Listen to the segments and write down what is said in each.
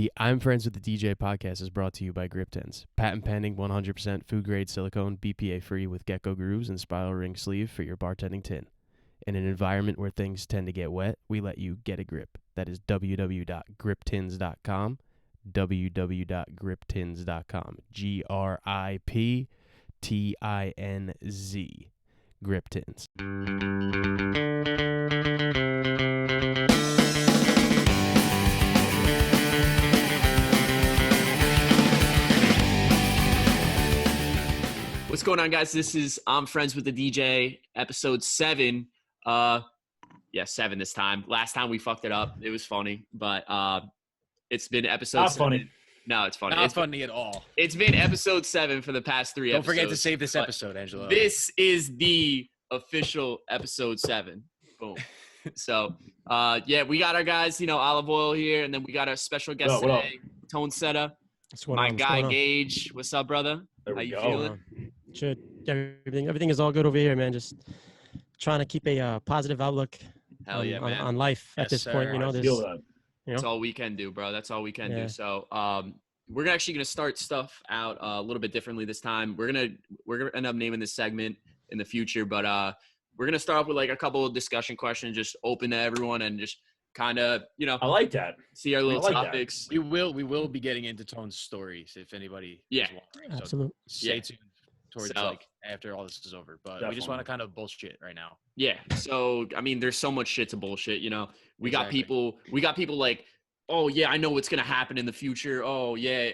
The I'm Friends with the DJ podcast is brought to you by Grip Tins. Patent pending 100% food grade silicone, BPA free with gecko grooves and spiral ring sleeve for your bartending tin. In an environment where things tend to get wet, we let you get a grip. That is www.griptins.com. www.griptins.com. GRIPTINZ. Grip Tins. What's going on, guys? This is I'm Friends with the DJ, episode 7. 7 this time. Last time we fucked it up. It was funny, but it's been episode Not 7. funny. No, it's funny. Not funny at all. It's been episode 7 for the past 3 Don't episodes. forget to save this episode, Angelo. This is the official episode 7. Boom. So, we got our guys, Olive Oil here, and then we got our special guest today, Tonesetta. My guy, Gage. What's up, brother? How you feeling? Shit, everything is all good over here, man. Just trying to keep a positive outlook on life at this point. That's all we can do, bro. That's all we can do. So we're actually gonna start stuff out a little bit differently this time. We're gonna end up naming this segment in the future, but we're gonna start off with like a couple of discussion questions, just open to everyone and just kind of I like that. See our little topics. We will be getting into Tone's stories if anybody is wondering. So Absolutely. stay tuned towards after all this is over. But we just want to kind of bullshit right now. Yeah. So I mean, there's so much shit to bullshit. We got people like, oh yeah, I know what's gonna happen in the future. Oh yeah.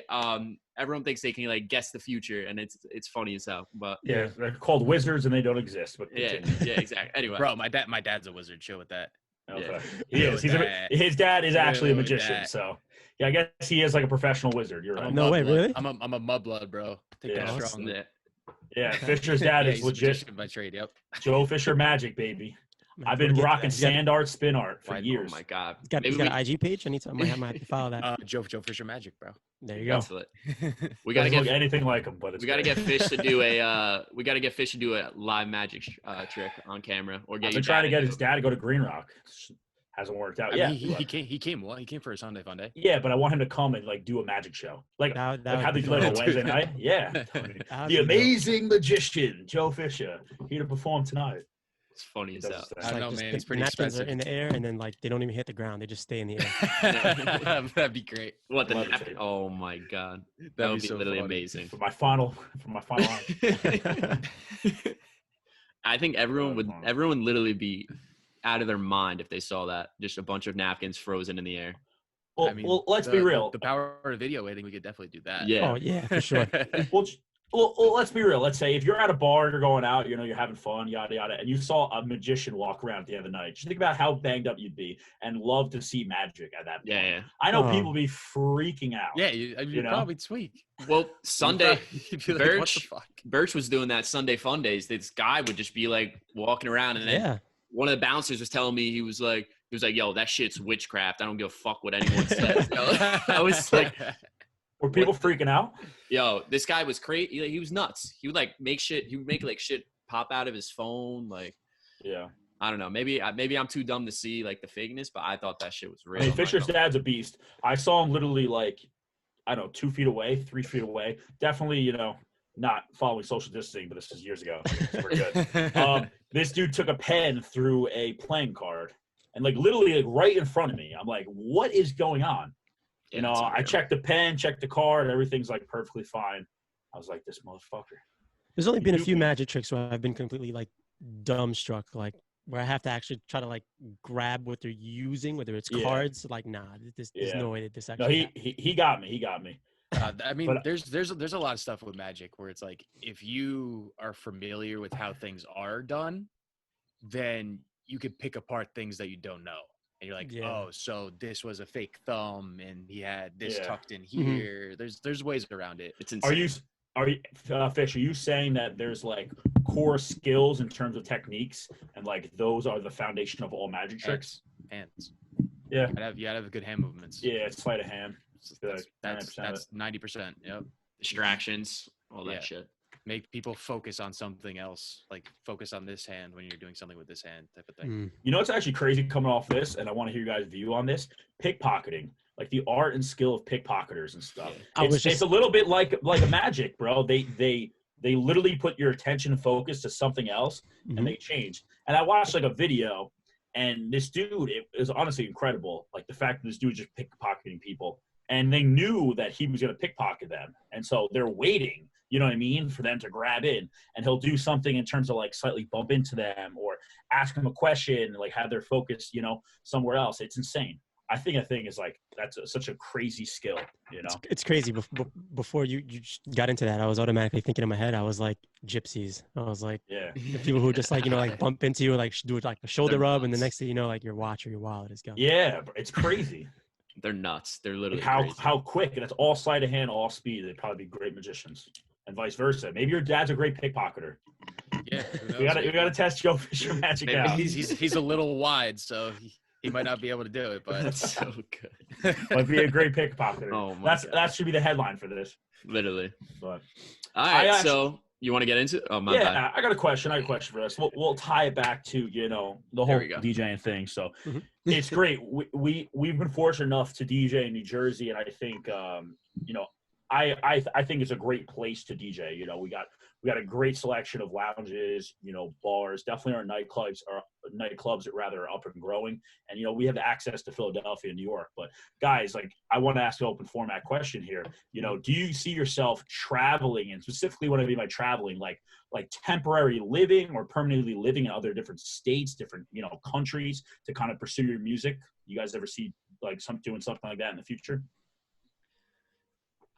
Everyone thinks they can like guess the future, and it's funny as hell. But yeah, they're called wizards and they don't exist. But yeah, exactly. Anyway, bro, my dad's a wizard. Chill with that. Okay. Yeah. He is. His dad is actually a magician. So yeah, I guess he is like a professional wizard. You're right. No way, really? I'm a mudblood, bro. Take that strong. Yeah, Fisher's dad is legit by trade. Yep. Joe Fisher magic, baby. I've been rocking sand art, spin art for years. Oh my god! He's got an IG page. I might have to follow that. Joe Fisher magic, bro. There you go. We gotta get anything like him, but we gotta get Fish to do a live magic trick on camera. Or I've been trying to get his dad to go to Green Rock. Hasn't worked out. He came. What? He came for a Sunday fun day. Yeah, but I want him to come and like do a magic show. Like how they do it on Wednesday night. Yeah, the amazing magician Joe Fisher here to perform tonight. It's funny as hell. I don't know, man. It's pretty napkins expensive. are in the air, and then like they don't even hit the ground; they just stay in the air. That'd be great. What the napkin? Oh my god, that would be so literally amazing. For my final line. I think everyone would literally be out of their mind if they saw that. Just a bunch of napkins frozen in the air. Well, let's be real. The power of video, I think we could definitely do that. Yeah. Oh yeah, for sure. Well, let's be real. Let's say if you're at a bar, you're going out, you're having fun, yada yada, and you saw a magician walk around at the end of the night. Just think about how banged up you'd be, and love to see magic at that point. Yeah. I know people be freaking out. Yeah, you'd probably tweak. Well, Sunday, like, what the fuck? Birch was doing that Sunday fun days. This guy would just be like walking around, and then one of the bouncers was telling me he was like, yo, that shit's witchcraft. I don't give a fuck what anyone says. I was like. Were people freaking out? Yo, this guy was crazy. He was nuts. He would like make shit. He would make like shit pop out of his phone. Like, yeah, I don't know. Maybe I'm too dumb to see like the fakeness, but I thought that shit was real. I mean, Fisher's dad's a beast. I saw him literally like, I don't know, 2 feet away, 3 feet away. Definitely, not following social distancing, but this is years ago. It's pretty good. This dude took a pen through a playing card and like literally like right in front of me. I'm like, what is going on? I checked the pen, checked the card, everything's like perfectly fine. I was like, this motherfucker. There's only been a few magic tricks where I've been completely like dumbstruck, like where I have to actually try to like grab what they're using, whether it's cards. Like, nah, there's no way that this actually. No, he got me. He got me. I mean, there's a lot of stuff with magic where it's like if you are familiar with how things are done, then you could pick apart things that you don't know. And you're like, oh, so this was a fake thumb, and he had this tucked in here. Mm-hmm. There's ways around it. It's insane. Are you, Fish? Are you saying that there's like core skills in terms of techniques, and like those are the foundation of all magic tricks? Hands. Yeah. You gotta have good hand movements. Yeah, sleight of hand. That's 90%. Yep. Distractions, all that shit. make people focus on something else, like focus on this hand when you're doing something with this hand type of thing. Mm. You know, it's actually crazy coming off this, and I want to hear you guys' view on this. Pickpocketing, like the art and skill of pickpocketers and stuff. It's a little bit like a magic, bro. They literally put your attention and focus to something else, and they change. And I watched like a video, and this dude, it was honestly incredible. Like the fact that this dude just pickpocketing people, and they knew that he was going to pickpocket them, and so they're waiting. You know what I mean? For them to grab in, and he'll do something in terms of like slightly bump into them or ask them a question, like have their focus, you know, somewhere else. It's insane. I think a thing is like that's such a crazy skill, you know. It's crazy. Before you got into that, I was automatically thinking in my head. I was like gypsies. I was like, the people who just like like bump into you, like do like a shoulder rub, and the next thing you know, like your watch or your wallet is gone. Yeah, it's crazy. They're nuts. They're literally how quick, and it's all sleight of hand, all speed. They'd probably be great magicians, and vice versa. Maybe your dad's a great pickpocketer. Yeah, we gotta test Joe Fisher magic out. He's a little wide, so he might not be able to do it, but that's so good. Might be a great pickpocketer. Oh my God. That should be the headline for this. Literally. But all right, so you want to get into it? Oh my bad. I got a question. For us. We'll tie it back to, you know, the whole DJing thing. So it's great. We've been fortunate enough to DJ in New Jersey, and I think you know, I think it's a great place to DJ. You know, we got a great selection of lounges, you know, bars. Definitely our nightclubs that rather are up and growing. And, you know, we have access to Philadelphia and New York. But guys, like, I want to ask an open format question here. You know, do you see yourself traveling, and specifically what I mean by traveling, like temporary living or permanently living in other different states, different, you know, countries to kind of pursue your music? You guys ever see like doing something like that in the future?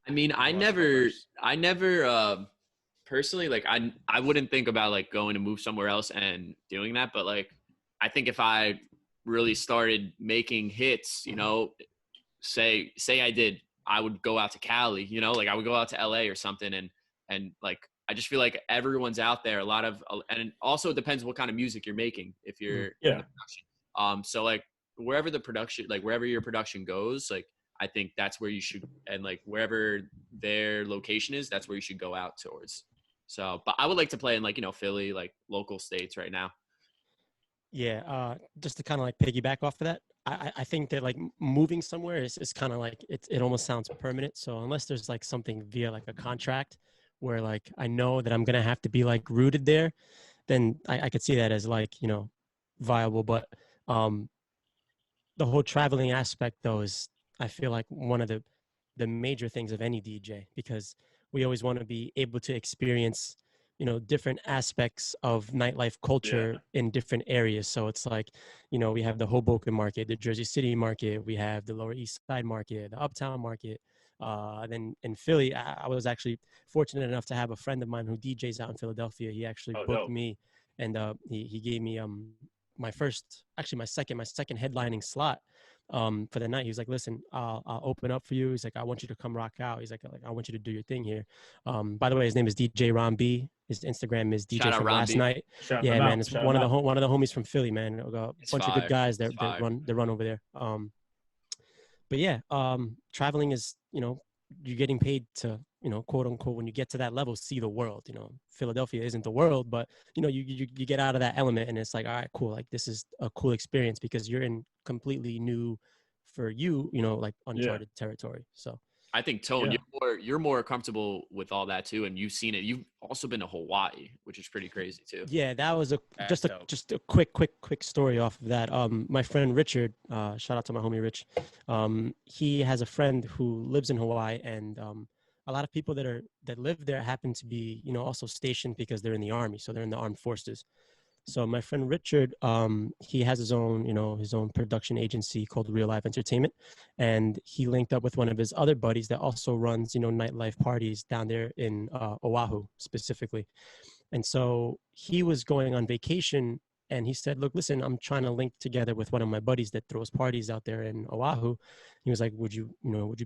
I mean, I never personally, like, I wouldn't think about like going to move somewhere else and doing that. But like, I think if I really started making hits, you know, say I would go out to Cali, you know, like I would go out to LA or something. And like, I just feel like everyone's out there, and also it depends what kind of music you're making. If you're in the production. So like wherever your production goes, like, I think that's where you should, and like wherever their location is, that's where you should go out towards. So, but I would like to play in like, you know, Philly, like local states right now. Yeah. Just to kind of like piggyback off of that, I think that like moving somewhere is kind of like, it almost sounds permanent. So unless there's like something via like a contract where like, I know that I'm going to have to be like rooted there, then I could see that as like, you know, viable. But the whole traveling aspect though is, I feel like one of the major things of any DJ, because we always want to be able to experience, you know, different aspects of nightlife culture in different areas. So it's like, you know, we have the Hoboken market, the Jersey City market, we have the Lower East Side market, the Uptown market. Then in Philly, I was actually fortunate enough to have a friend of mine who DJs out in Philadelphia. He actually booked me, and he gave me my second headlining slot for the night. He was like, listen, I'll open up for you. He's like, I want you to come rock out. He's like, I want you to do your thing here. By the way, his name is DJ Ron B. His Instagram is DJ from Last Night. Yeah, man, it's one of the homies from Philly, man. A bunch of good guys that run over there. But yeah, traveling is, you know, you're getting paid to, you know, quote unquote, when you get to that level, see the world. You know, Philadelphia isn't the world, but you know, you get out of that element, and it's like, all right, cool. Like, this is a cool experience because you're in completely new, for you, you know, like uncharted territory. So I think, Tone, you're more comfortable with all that too, and you've seen it. You've also been to Hawaii, which is pretty crazy too. Yeah, that was just a quick story off of that. My friend Richard, shout out to my homie Rich. He has a friend who lives in Hawaii, and a lot of people that live there happen to be, you know, also stationed because they're in the army, so they're in the armed forces. So my friend Richard, he has his own production agency called Real Life Entertainment, and he linked up with one of his other buddies that also runs, you know, nightlife parties down there in Oahu specifically. And so he was going on vacation, and he said, look, listen, I'm trying to link together with one of my buddies that throws parties out there in Oahu. He was like, would you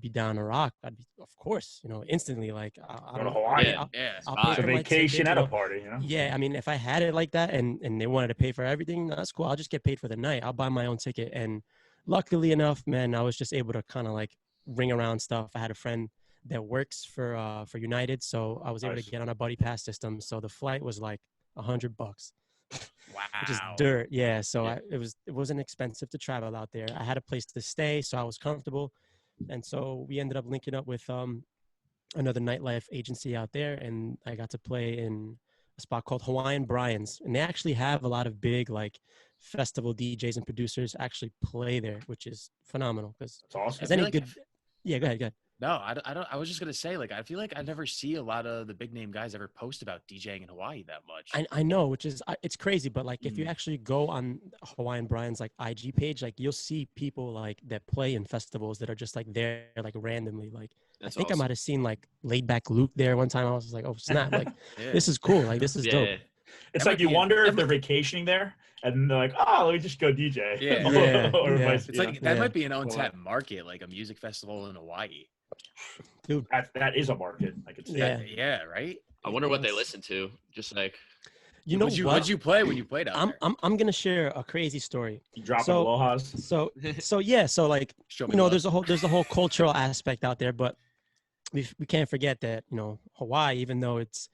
be down to rock? I'd be, of course, you know, instantly, like, go to Hawaii. I'll pay for vacation at a party, you know? Yeah, I mean, if I had it like that and they wanted to pay for everything, that's cool. I'll just get paid for the night. I'll buy my own ticket. And luckily enough, man, I was just able to kind of like ring around stuff. I had a friend that works for United. So I was able to get on a buddy pass system. So the flight was like $100, Wow. which is dirt. Yeah. So it wasn't expensive to travel out there. I had a place to stay, so I was comfortable. And so we ended up linking up with another nightlife agency out there, and I got to play in a spot called Hawaiian Brian's, and they actually have a lot of big like festival DJs and producers actually play there, which is phenomenal because That's awesome. as any good. Yeah, go ahead. No, I don't. I was just gonna say, like, I feel like I never see a lot of the big name guys ever post about DJing in Hawaii that much. I know, which is it's crazy, but like if you actually go on Hawaiian Brian's like IG page, like you'll see people like that play in festivals that are just like there like randomly. Like That's I think awesome. I might have seen like Laid Back Luke there one time. I was like, oh snap, like this is cool, like this is dope. It's like you wonder if they're vacationing there and they're like, oh, let me just go DJ. It's like that might be an untapped market, like a music festival in Hawaii. Dude, that is a market. I could see. Yeah, right. I wonder what they listen to. Just like, you know, what'd you play when you played out there? I'm gonna share a crazy story. You dropping alohas? So yeah, so like there's a whole cultural aspect out there, but we can't forget that Hawaii, even though it's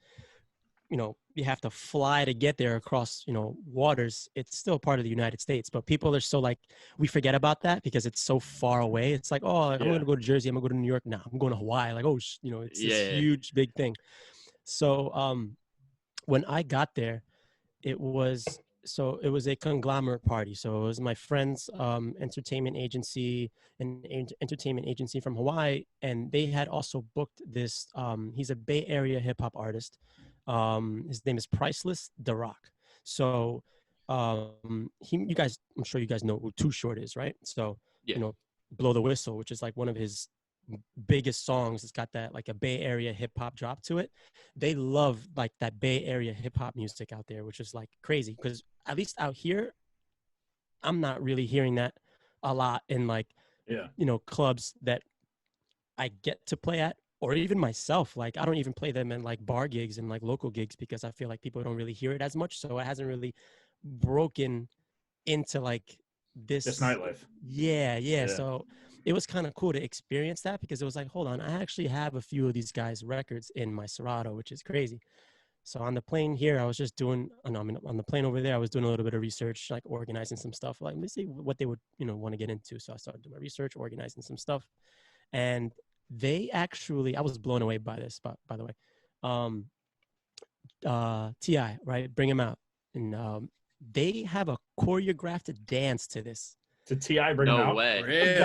you have to fly to get there across waters, it's still part of the United States. But people are so like, we forget about that because it's so far away. It's like, oh, I'm gonna go to Jersey, I'm gonna go to New York. No, I'm going to Hawaii. Like, oh, it's this huge big thing. So when I got there, it was a conglomerate party. So it was my friend's entertainment agency, an entertainment agency from Hawaii, and they had also booked this. He's a Bay Area hip hop artist. His name is Priceless The Rock. So I'm sure you guys know who Too Short is, right? So Blow the Whistle, which is like one of his biggest songs. It's got that like a Bay Area hip hop drop to it. They love like that Bay Area hip hop music out there, which is like crazy because at least out here, I'm not really hearing that a lot in like clubs that I get to play at, or even myself. Like I don't even play them in like bar gigs and like local gigs because I feel like people don't really hear it as much. So it hasn't really broken into like this nightlife. Yeah. So it was kind of cool to experience that because it was like, hold on, I actually have a few of these guys' records in my Serato, which is crazy. So on the plane here, I was just doing, on the plane over there, I was doing a little bit of research, like organizing some stuff. Like, let's see what they would, want to get into. So I started doing my research, organizing some stuff. And they actually, I was blown away by this, by the way. T.I., right? Bring him out. And they have a choreographed dance to this. To T.I. bring him out? No way. Really?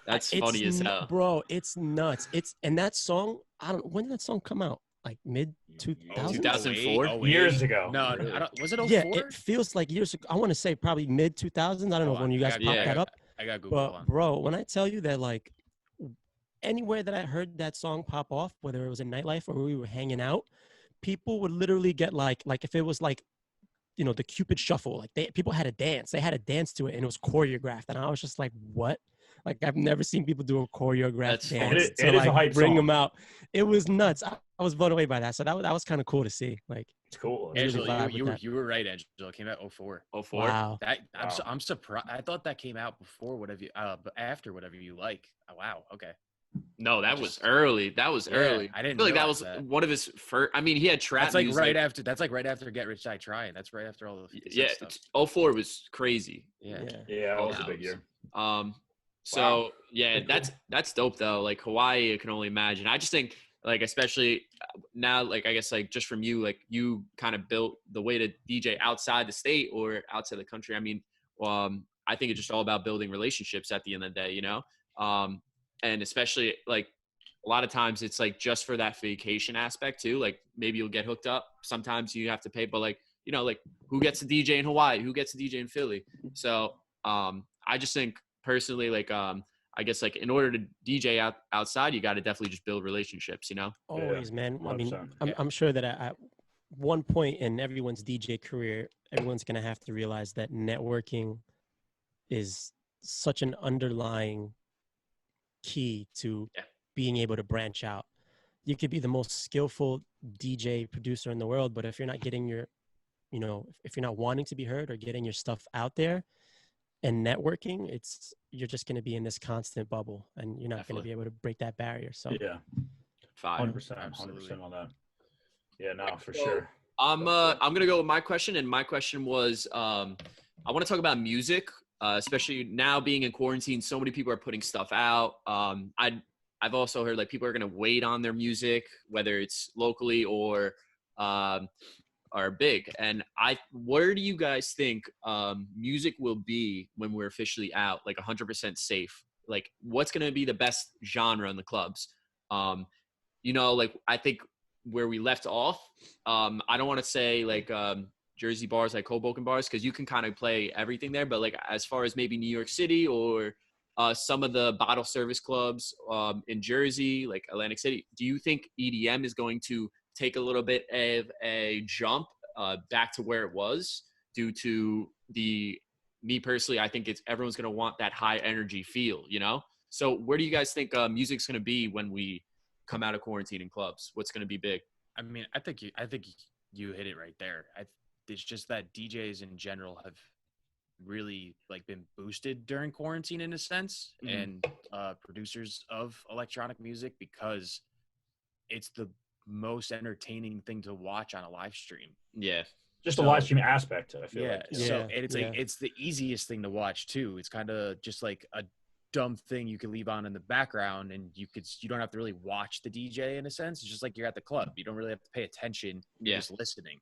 That's funny as hell. Bro, it's nuts. And that song, when did that song come out? Like mid-2000s? 2004? Years ago. No, I don't, was it 04? Yeah, it feels like years ago. I want to say probably mid-2000s. I don't know when you guys popped that up. I got Google on. Bro, when I tell you that like anywhere that I heard that song pop off, whether it was in nightlife or we were hanging out, people would literally get like if it was like, the Cupid Shuffle, like people had a dance. They had a dance to it and it was choreographed. And I was just like, what? Like I've never seen people do a choreographed dance to like a hype bring song. them out. It was nuts. I was blown away by that. So that was kind of cool to see. Like it's cool. Angelo, you were right, Angelo. It came out 04. 04? Wow. I'm surprised. I thought that came out before whatever but after whatever you like. Oh, wow. Okay. No, that was early. Early. I didn't feel like that was that. One of his first. I mean, he had trap. That's like music. That's like right after Get Rich Die Trying. That's right after all the 50 yeah. stuff. 04 was crazy. Yeah, that was a big year. So yeah, that's dope though. Like Hawaii, I can only imagine. I just think like especially now, like I guess like just from you, like you kind of built the way to DJ outside the state or outside the country. I mean, I think it's just all about building relationships at the end of the day, and especially like a lot of times it's like just for that vacation aspect too. Like maybe you'll get hooked up. Sometimes you have to pay, but like, like who gets to DJ in Hawaii? Who gets to DJ in Philly? So I just think personally, like, I guess like in order to DJ outside, you got to definitely just build relationships, Always, man. I mean, 100%. I'm sure that at one point in everyone's DJ career, everyone's going to have to realize that networking is such an underlying key to being able to branch out. You could be the most skillful DJ producer in the world, but if you're not getting your, if you're not wanting to be heard or getting your stuff out there and networking, you're just going to be in this constant bubble and you're not going to be able to break that barrier. So Fire. 100% on that. Yeah, no, for sure. I'm gonna go with my question, and my question was, I want to talk about music, especially now being in quarantine. So many people are putting stuff out. I've also heard like people are gonna wait on their music, whether it's locally or are big. And where do you guys think music will be when we're officially out, like 100% safe? Like, what's gonna be the best genre in the clubs? Like I think where we left off, I don't want to say like Jersey bars, like Hoboken bars, because you can kind of play everything there. But like as far as maybe New York City or some of the bottle service clubs in Jersey, like Atlantic City, do you think EDM is going to take a little bit of a jump back to where it was due to me personally, I think everyone's going to want that high energy feel, So where do you guys think music's going to be when we come out of quarantine in clubs? What's going to be big? I mean, I think you hit it right there. It's just that DJs in general have really like been boosted during quarantine in a sense, and producers of electronic music, because it's the most entertaining thing to watch on a live stream. Yeah. Just the live stream aspect, I feel like. So and it's like it's the easiest thing to watch too. It's kind of just like a dumb thing you can leave on in the background, and you don't have to really watch the DJ in a sense. It's just like you're at the club. You don't really have to pay attention. You're just listening.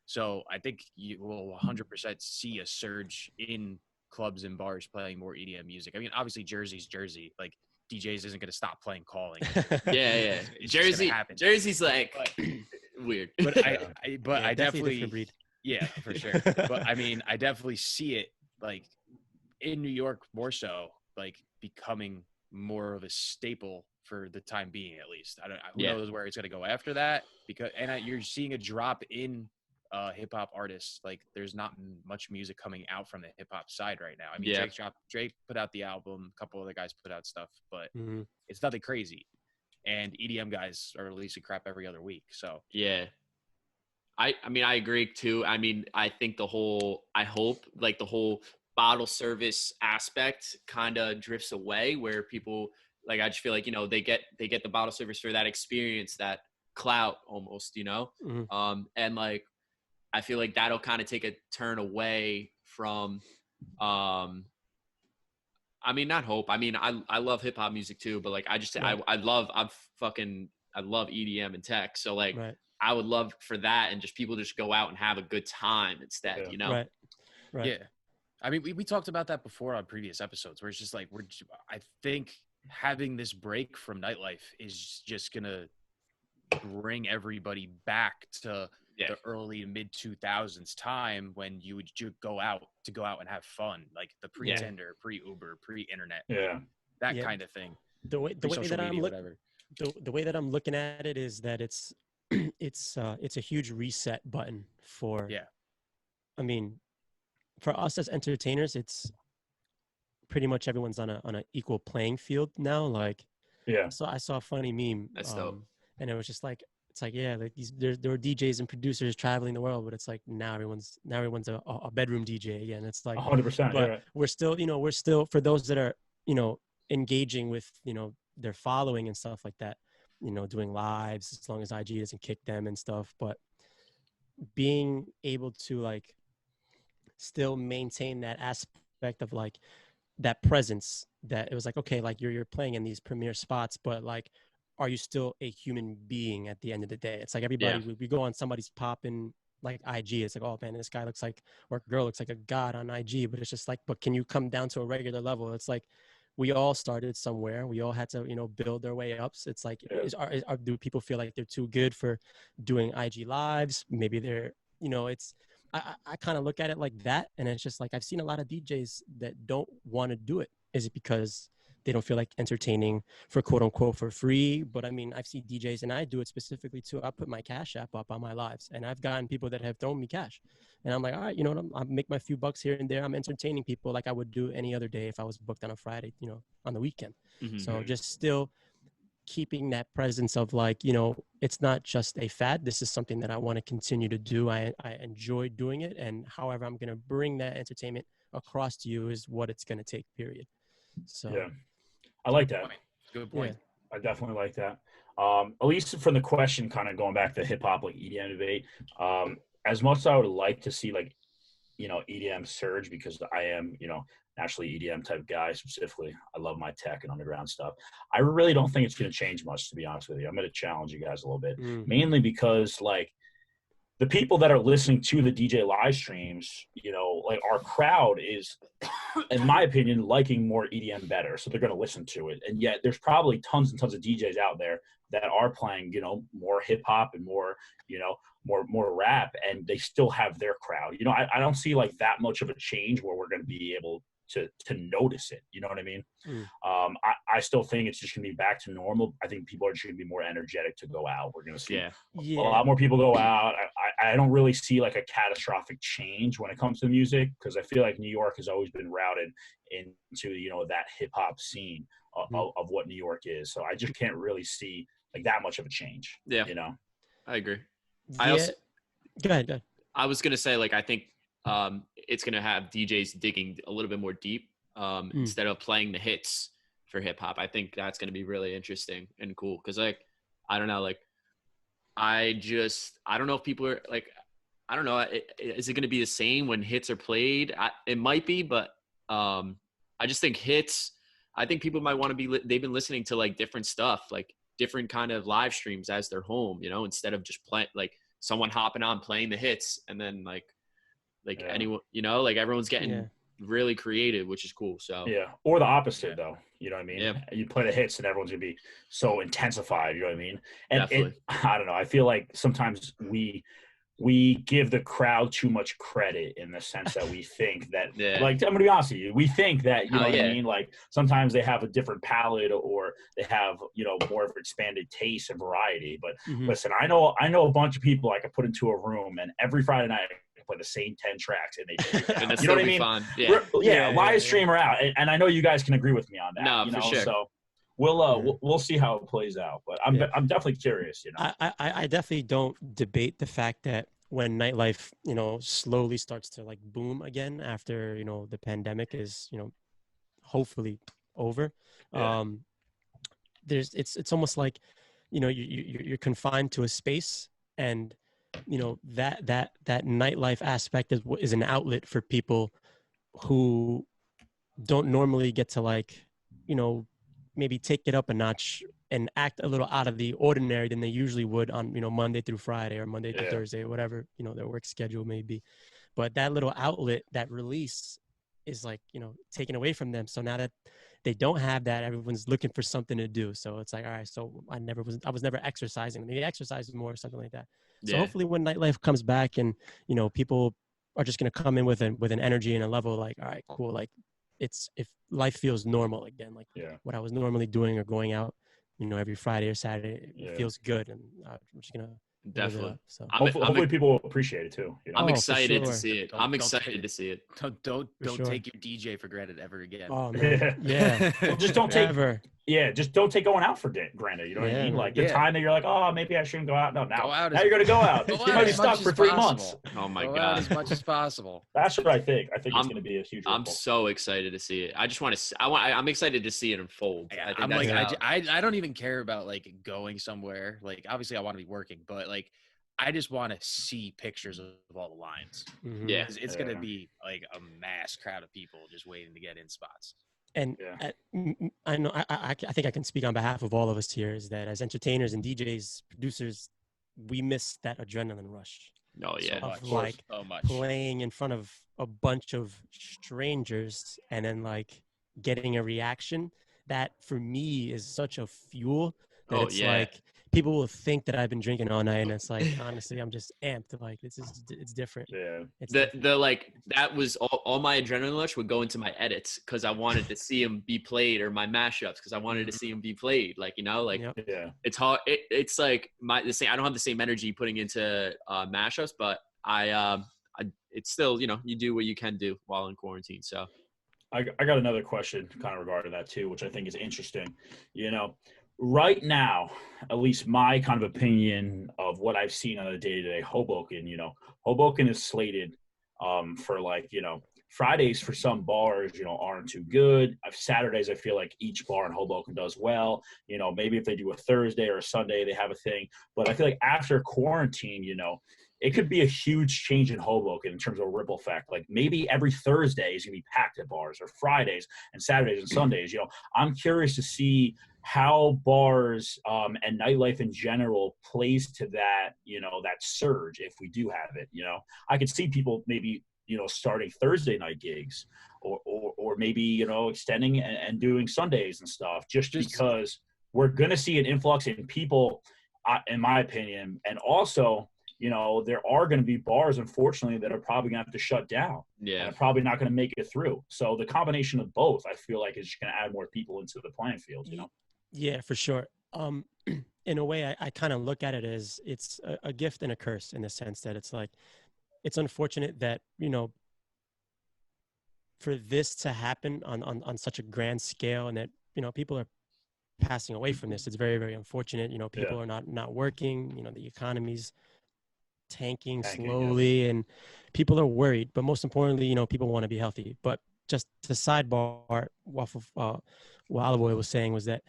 So I think you will 100% see a surge in clubs and bars playing more EDM music. I mean, obviously Jersey's Jersey. Like DJs isn't going to stop playing calling. Yeah. Jersey's like weird. But I definitely yeah, for sure. But I mean, I definitely see it like in New York more so, like becoming more of a staple for the time being, at least. Who knows where it's going to go after that? You're seeing a drop in hip hop artists. Like there's not much music coming out from the hip hop side right now. I mean, Drake put out the album, a couple other guys put out stuff, but it's nothing crazy. And EDM guys are releasing crap every other week. So yeah. I mean, I agree too. I mean, I think the whole bottle service aspect kind of drifts away, where people like, I just feel like, they get the bottle service for that experience, that clout almost, and like, I feel like that'll kind of take a turn away from, I mean, not hope. I mean, I love hip hop music too, but like, I love EDM and tech. So like, I would love for that, and just people just go out and have a good time instead, Right. Yeah. I mean, we talked about that before on previous episodes, where it's just like, I think having this break from nightlife is just going to bring everybody back to the early to mid 2000s time, when you would go out and have fun, like the pre-Tinder, pre-Uber, pre-internet, that kind of thing. The way that I'm looking at it is that it's a huge reset button for. I mean, for us as entertainers, it's pretty much everyone's on a equal playing field now. Like, so I saw a funny meme. That's dope. And it was just like, it's like, like there were DJs and producers traveling the world, but it's like now everyone's a bedroom DJ again. It's like 100%. But we're still for those that are engaging with their following and stuff like that, doing lives, as long as IG doesn't kick them and stuff. But being able to like still maintain that aspect of like that presence, that it was like, okay, like you're playing in these premier spots, but like, are you still a human being at the end of the day? It's like everybody, we go on somebody's popping like IG. It's like, oh man, this guy looks like, or girl looks like a god on IG, but it's just like, but can you come down to a regular level? It's like, we all started somewhere. We all had to, build our way up. So it's like, do people feel like they're too good for doing IG lives? Maybe they're, I kind of look at it like that. And it's just like, I've seen a lot of DJs that don't want to do it. Is it because they don't feel like entertaining for quote unquote for free? But I mean, I've seen DJs, and I do it specifically too. I put my Cash App up on my lives, and I've gotten people that have thrown me cash, and I'm like, all right, I'll make my few bucks here and there. I'm entertaining people like I would do any other day if I was booked on a Friday, on the weekend. So just still keeping that presence of like, it's not just a fad. This is something that I want to continue to do. I enjoy doing it, and however I'm going to bring that entertainment across to you is what it's going to take, period. So I like that. Good point. I definitely like that. At least from the question, kind of going back to hip hop, like EDM debate. As much as I would like to see like, EDM surge, because I am, naturally EDM type guy specifically. I love my tech and underground stuff. I really don't think it's going to change much, to be honest with you. I'm going to challenge you guys a little bit, mainly because like the people that are listening to the DJ live streams, like our crowd is, in my opinion, liking more EDM better. So they're going to listen to it. And yet there's probably tons and tons of DJs out there that are playing, more hip hop and more, more rap, and they still have their crowd. I don't see like that much of a change where we're going to be able to notice it. You know what I mean? I still think it's just going to be back to normal. I think people are just going to be more energetic to go out. We're going to see a lot more people go out. I don't really see like a catastrophic change when it comes to music, because I feel like New York has always been routed into, that hip hop scene of what New York is. So I just can't really see like that much of a change. Yeah. I agree. Yeah. Go ahead. I was going to say, like, I think it's going to have DJs digging a little bit more deep instead of playing the hits for hip hop. I think that's going to be really interesting and cool. Cause like, I don't know, like, I don't know if people are like, I don't know. Is it going to be the same when hits are played? It might be, but I just think hits, I think people might want to be, they've been listening to like different stuff, like different kind of live streams as their home, instead of just playing, like someone hopping on playing the hits and then like anyone, like everyone's getting really creative, which is cool. So or the opposite though, you know what I mean? Yeah. You play the hits and everyone's gonna be so intensified, you know what I mean? And Definitely. I don't know, I feel like sometimes we give the crowd too much credit, in the sense that we think that like, I'm gonna be honest with you, we think that, you know what I mean, like sometimes they have a different palette, or they have, more of an expanded taste and variety. But listen, I know a bunch of people I could put into a room, and every Friday night play the same 10 tracks, and they and you know what I mean? Fun. Live stream are out, and I know you guys can agree with me on that. No, for sure. So we'll see how it plays out, but I'm definitely curious. I definitely don't debate the fact that when nightlife slowly starts to like boom again after the pandemic is hopefully over, it's almost like you're confined to a space, and that nightlife aspect is an outlet for people who don't normally get to like maybe take it up a notch and act a little out of the ordinary than they usually would on Monday through Friday or Monday through Thursday, or whatever their work schedule may be. But that little outlet, that release, is like taken away from them. So now that they don't have that, everyone's looking for something to do. So it's like, all right, so I was never exercising. Maybe exercise more or something like that. So hopefully when nightlife comes back, and people are just going to come in with an energy and a level like, all right, cool, like if life feels normal again, like what I was normally doing or going out every Friday or Saturday, it feels good, and I'm just gonna definitely. So hopefully people will appreciate it too. I'm excited to see it. I'm excited to see it. Don't take your DJ for granted ever again. Oh man, Well, just don't take ever. Just don't take going out for granted. You know what I mean? Like the time that you're like, oh, maybe I shouldn't go out. No, now you're gonna go out. You might be stuck for 3 months. Oh my God, God, as much as possible. That's what I think. I think it's gonna be a huge. I'm so excited to see it. I just want to. I'm excited to see it unfold. I'm like, I don't even care about like going somewhere. Like obviously I want to be working, but like I just want to see pictures of all the lines. Yeah, it's gonna be like a mass crowd of people just waiting to get in spots. And I know I think I can speak on behalf of all of us here, is that as entertainers and DJs, producers, we miss that adrenaline rush. Oh yeah, so much. Playing in front of a bunch of strangers and then like getting a reaction. That for me is such a fuel that like people will think that I've been drinking all night, and it's like, honestly, I'm just amped. Like it's different. Yeah. The like that was all my adrenaline rush would go into my edits, because I wanted to see them be played, or my mashups, because I wanted to see them be played. Like it's hard. It's like the same. I don't have the same energy putting into mashups, but it's still you do what you can do while in quarantine. So I got another question kind of regarding that too, which I think is interesting. Right now, at least my kind of opinion of what I've seen on a day-to-day, Hoboken is slated for like, Fridays for some bars, aren't too good. Saturdays, I feel like each bar in Hoboken does well. Maybe if they do a Thursday or a Sunday, they have a thing. But I feel like after quarantine, it could be a huge change in Hoboken in terms of a ripple effect. Like maybe every Thursday is going to be packed at bars, or Fridays and Saturdays and Sundays. I'm curious to see how bars and nightlife in general plays to that, that surge if we do have it. I could see people maybe, starting Thursday night gigs or maybe, extending and doing Sundays and stuff just because we're going to see an influx in people, in my opinion. And also, there are going to be bars, unfortunately, that are probably going to have to shut down. Yeah. And probably not going to make it through. So the combination of both, I feel like, is just going to add more people into the playing field, Yeah, for sure. In a way, I kind of look at it as it's a gift and a curse in the sense that it's like, it's unfortunate that, for this to happen on such a grand scale and that, people are passing away from this. It's very, very unfortunate. People are not working, the economy's tanking slowly and people are worried. But most importantly, people want to be healthy. But just to sidebar off of what Oliver was saying was that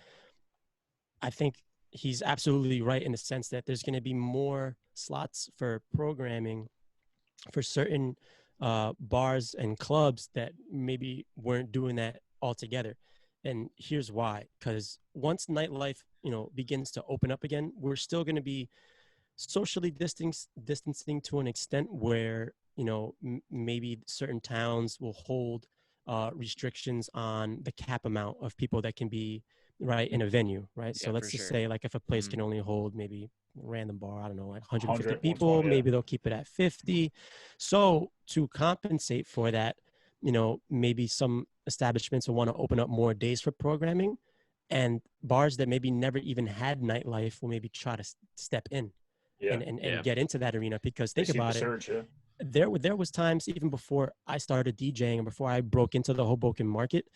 I think he's absolutely right in the sense that there's going to be more slots for programming for certain bars and clubs that maybe weren't doing that altogether. And here's why. Because once nightlife, begins to open up again, we're still going to be socially distancing to an extent where, maybe certain towns will hold restrictions on the cap amount of people that can be right in a venue, right? So let's just say like if a place can only hold maybe random bar, I don't know, like 150 people, maybe they'll keep it at 50. So to compensate for that, maybe some establishments will want to open up more days for programming, and bars that maybe never even had nightlife will maybe try to step in and get into that arena. Because think about it, surge, there was times even before I started DJing and before I broke into the Hoboken market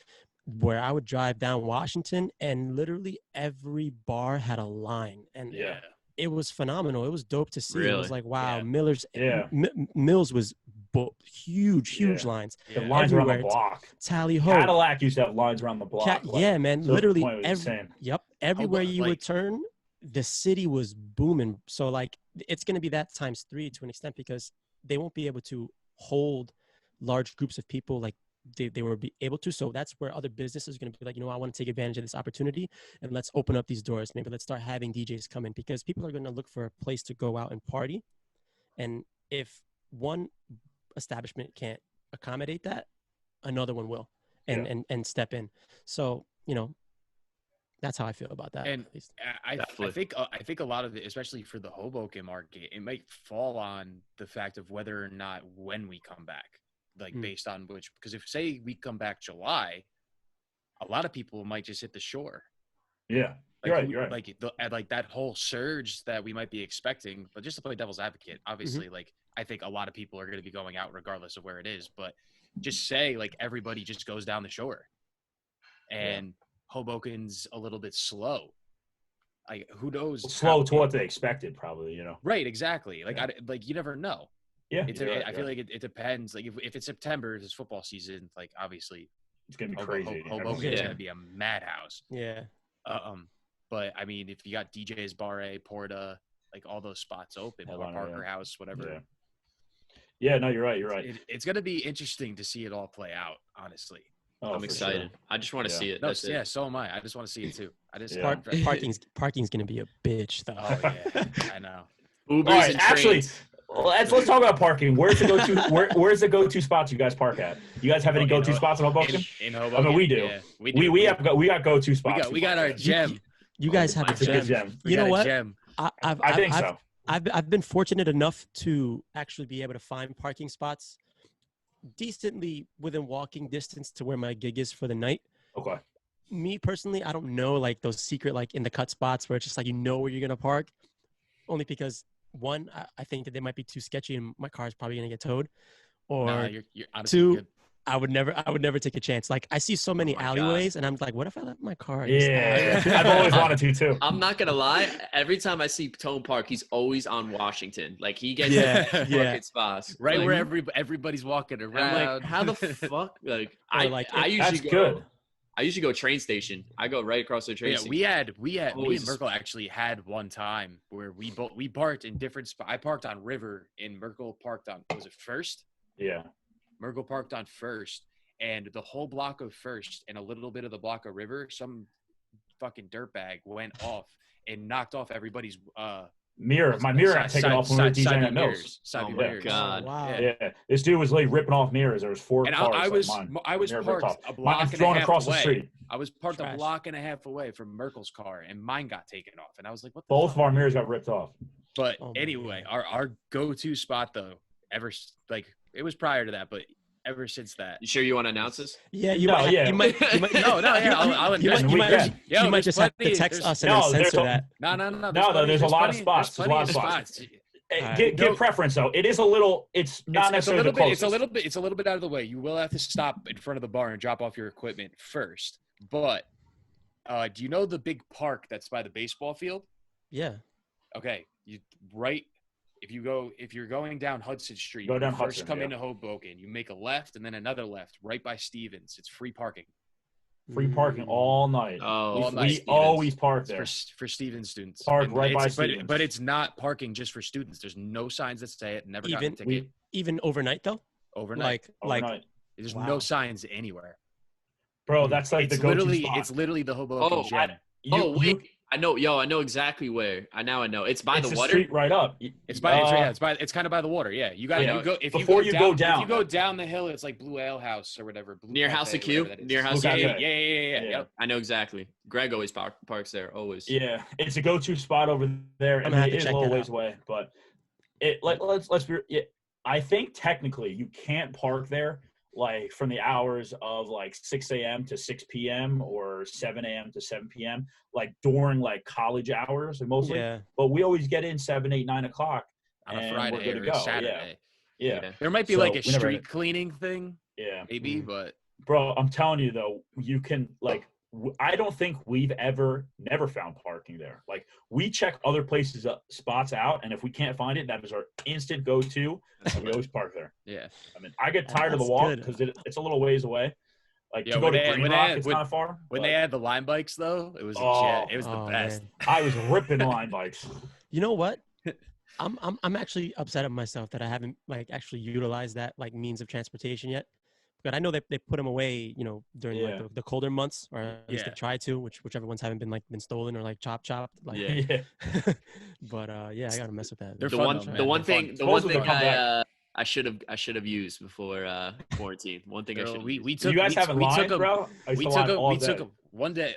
where I would drive down Washington and literally every bar had a line, and it was phenomenal. It was dope to see. Really? It was like, wow, Yeah. Mills was huge lines. The lines around the block. Tally Ho. Cadillac used to have lines around the block. Man, literally insane. Everywhere you would turn, the city was booming. So like, it's going to be that times 3 to an extent, because they won't be able to hold large groups of people like they were able to. So that's where other businesses are going to be like, I want to take advantage of this opportunity and let's open up these doors. Maybe let's start having DJs come in, because people are going to look for a place to go out and party. And if one establishment can't accommodate that, another one will and step in. So, that's how I feel about that. And I think a lot of it, especially for the Hoboken market, it might fall on the fact of whether or not when we come back, like based on which, because if say we come back July, a lot of people might just hit the shore. Yeah, like, you're right. Like that whole surge that we might be expecting, but just to play devil's advocate, obviously, like I think a lot of people are going to be going out regardless of where it is, but just say like everybody just goes down the shore and Hoboken's a little bit slow. Like who knows? Slow to what they expected, probably. Right, exactly. Like you never know. Yeah, I feel like it depends. Like if it's September, it's football season. Like obviously, it's gonna be crazy. Hoboken is gonna be a madhouse. Yeah. But I mean, if you got DJs, Bar A, Porta, like all those spots open, Parker House, whatever. Yeah, no, you're right. It's gonna be interesting to see it all play out. Honestly. Oh, I'm excited. Sure. I just want to see it. No, so am I. I just want to see it too. Parking's gonna be a bitch, though. Oh yeah, I know. Ubers and actually, let's talk about parking. Where's the go-to spots you guys park at? You guys have any go-to spots in Hoboken? In Hoboken, I mean, we do. Yeah, we do. We got go-to spots. We got our gem. You guys have a gem. You know what? I think so. I've been fortunate enough to actually be able to find parking spots decently within walking distance to where my gig is for the night. Okay. Me personally, I don't know like those secret like in the cut spots where it's just like where you're gonna park. Only because one, I think that they might be too sketchy and my car is probably gonna get towed. Or you're honestly, I would never take a chance. Like I see so many alleyways, and I'm like, what if I left my car? Yeah, I've always wanted to too. I'm not gonna lie. Every time I see Tone Park, he's always on Washington. Like he gets fucking spots, right like, where everybody's walking around. I'm like, how the fuck? Like I usually go train station. I go right across the train station. Me and Merkel actually had one time where we parked in different spots. I parked on River, and Merkel parked on, was it First? Yeah. Merkel parked on First, and the whole block of First and a little bit of the block of River, some fucking dirtbag went off and knocked off everybody's mirror. My mirror got taken off when we were DJing at Mills. Oh my god! Wow. Yeah, this dude was like ripping off mirrors. There was 4 and cars. I was parked a block and a half across away. The street. I was parked a block and a half away from Merkel's car, and mine got taken off. And I was like, "What?" Both of our mirrors got ripped off. But anyway, our go-to spot though, it was prior to that, but ever since that. You sure you want to announce this? Yeah, you might. I'll you might just have to text us and censor that. No, there's a lot of spots. There's a lot of spots. Give preference though. It is a little. It's not necessarily the closest. It's a little bit out of the way. You will have to stop in front of the bar and drop off your equipment first. But do you know the big park that's by the baseball field? Yeah. Okay. If you're going down Hudson Street, first come into Hoboken, you make a left and then another left right by Stevens. It's free parking. Free parking all night. We always park there for Stevens students. Park right by Stevens. But it's not parking just for students. There's no signs that say it. Never got a ticket. Even overnight though. Overnight. Overnight. There's no signs anywhere. Bro, that's like the go-to spot. It's literally the Hoboken gym. I know exactly where. I know. It's by the water. Street right up. It's kind of by the water. Yeah, you got to go. If you go down the hill, it's like Blue Ale House or whatever. Near House of Q. Near House of Q. Yeah. Yep. I know exactly. Greg always parks there. Always. Yeah, it's a go-to spot over there. I mean, it is a little ways away, but let's be. Yeah, I think technically you can't park there like from the hours of like 6 a.m. to 6 p.m. or 7 a.m. to 7 p.m. like during like college hours mostly. Yeah. But we always get in 7, 8, 9 o'clock on a Friday or Saturday. Yeah. There might be like a street cleaning thing. Yeah. Maybe, but. Bro, I'm telling you though, you can like. I don't think we've never found parking there. Like we check other places spots out, and if we can't find it, that is our instant go-to. And we always park there. Yeah. I mean, I get tired of the walk because it's a little ways away. Like to go to Green Rock, it's not far. When they had the line bikes, though, it was the best. Man. I was ripping line bikes. You know what? I'm actually upset at myself that I haven't like actually utilized that like means of transportation yet. But I know they put them away, during like the colder months, or at least they try to, whichever ones haven't been stolen or like chopped. Like, but I gotta mess with that. The one thing I should have used before quarantine. One thing I should. You guys haven't lied, bro. We took them one day,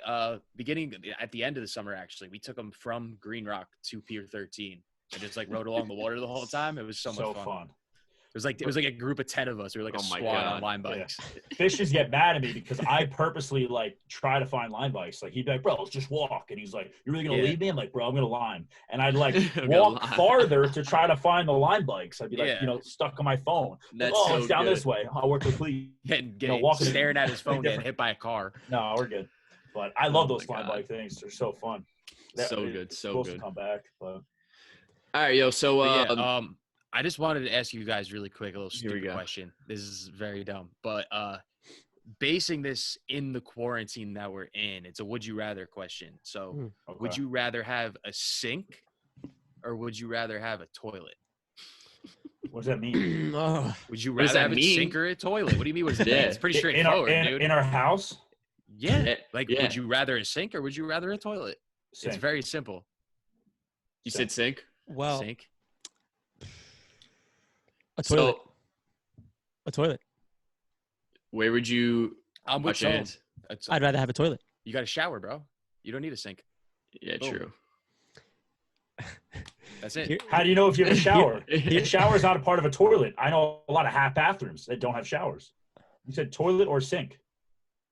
beginning at the end of the summer. Actually, we took them from Green Rock to Pier 13 and just like rode along the water the whole time. It was so much fun. It was like a group of 10 of us. We were like a squad on line bikes. Yeah. Fishes get mad at me because I purposely like try to find line bikes. Like he'd be like, "Bro, let's just walk," and he's like, "You're really gonna leave me?" I'm like, "Bro, I'm gonna lime," and I'd like walk farther to try to find the line bikes. I'd be like, stuck on my phone. It's down this way. I'll work with please. Staring at his phone, getting hit by a car. No, we're good. But I love those line bike things. They're so fun. So good. To come back, but all right, yo. So I just wanted to ask you guys really quick a little stupid question. This is very dumb, but basing this in the quarantine that we're in, it's a would you rather question. So would you rather have a sink or would you rather have a toilet? What does that mean? Would you rather have a sink or a toilet? What do you mean? What does that mean? It's pretty straightforward, dude. In our house? Yeah. Would you rather a sink or would you rather a toilet? Sink. It's very simple. You said sink? Well, sink. A toilet. A toilet. Where would you wash your hands? I'd rather have a toilet. You got a shower, bro. You don't need a sink. Yeah, true. That's it. How do you know if you have a shower? A shower is not a part of a toilet. I know a lot of half bathrooms that don't have showers. You said toilet or sink.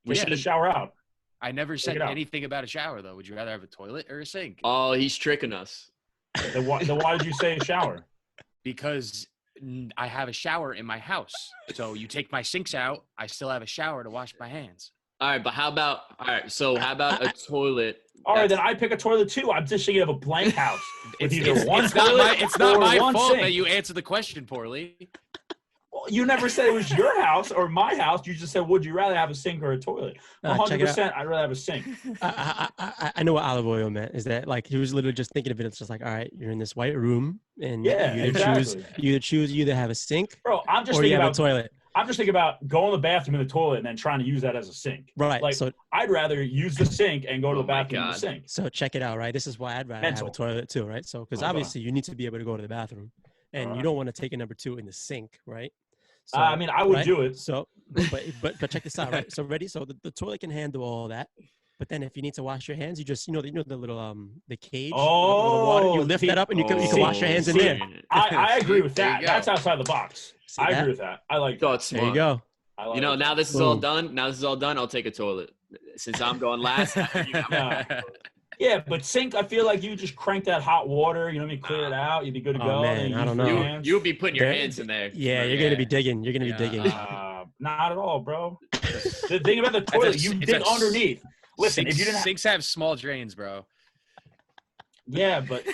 We should shower out. I never said anything about a shower, though. Would you rather have a toilet or a sink? Oh, he's tricking us. Then why did you say a shower? Because I have a shower in my house. So you take my sinks out, I still have a shower to wash my hands. All right, but how about a toilet? All right, then I pick a toilet too. I'm just thinking of a blank house with It's not my fault that you answered the question poorly. Well, you never said it was your house or my house. You just said, would you rather have a sink or a toilet? 100%, I'd rather have a sink. I know what olive oil meant. Is that like he was literally just thinking of it? It's just like, all right, you're in this white room, and you either have a sink, bro. I'm just or thinking you have about a toilet. I'm just thinking about going to the bathroom in the toilet and then trying to use that as a sink. Right. Like, so I'd rather use the sink and go to the bathroom in the sink. So check it out, right? This is why I'd rather have a toilet too, right? So because obviously you need to be able to go to the bathroom, and you don't want to take a number 2 in the sink, right? So, I mean, I would do it. So, but check this out, right? So ready? So the toilet can handle all that. But then if you need to wash your hands, you just the little the cage, the water, you lift that up and you can wash your hands in there. I agree with that. That's outside the box. I agree with that. I like that. There you go. Now this is all done. I'll take a toilet. Since I'm going last. Yeah, but sink, I feel like you just crank that hot water, you know what I mean, clear it out, you'd be good to go. Man, I don't know. You would be putting your hands in there. Yeah, you're going to be digging. You're going to be digging. Not at all, bro. The thing about the toilet, you dig underneath. Listen, if you didn't sinks have small drains, bro. Yeah, but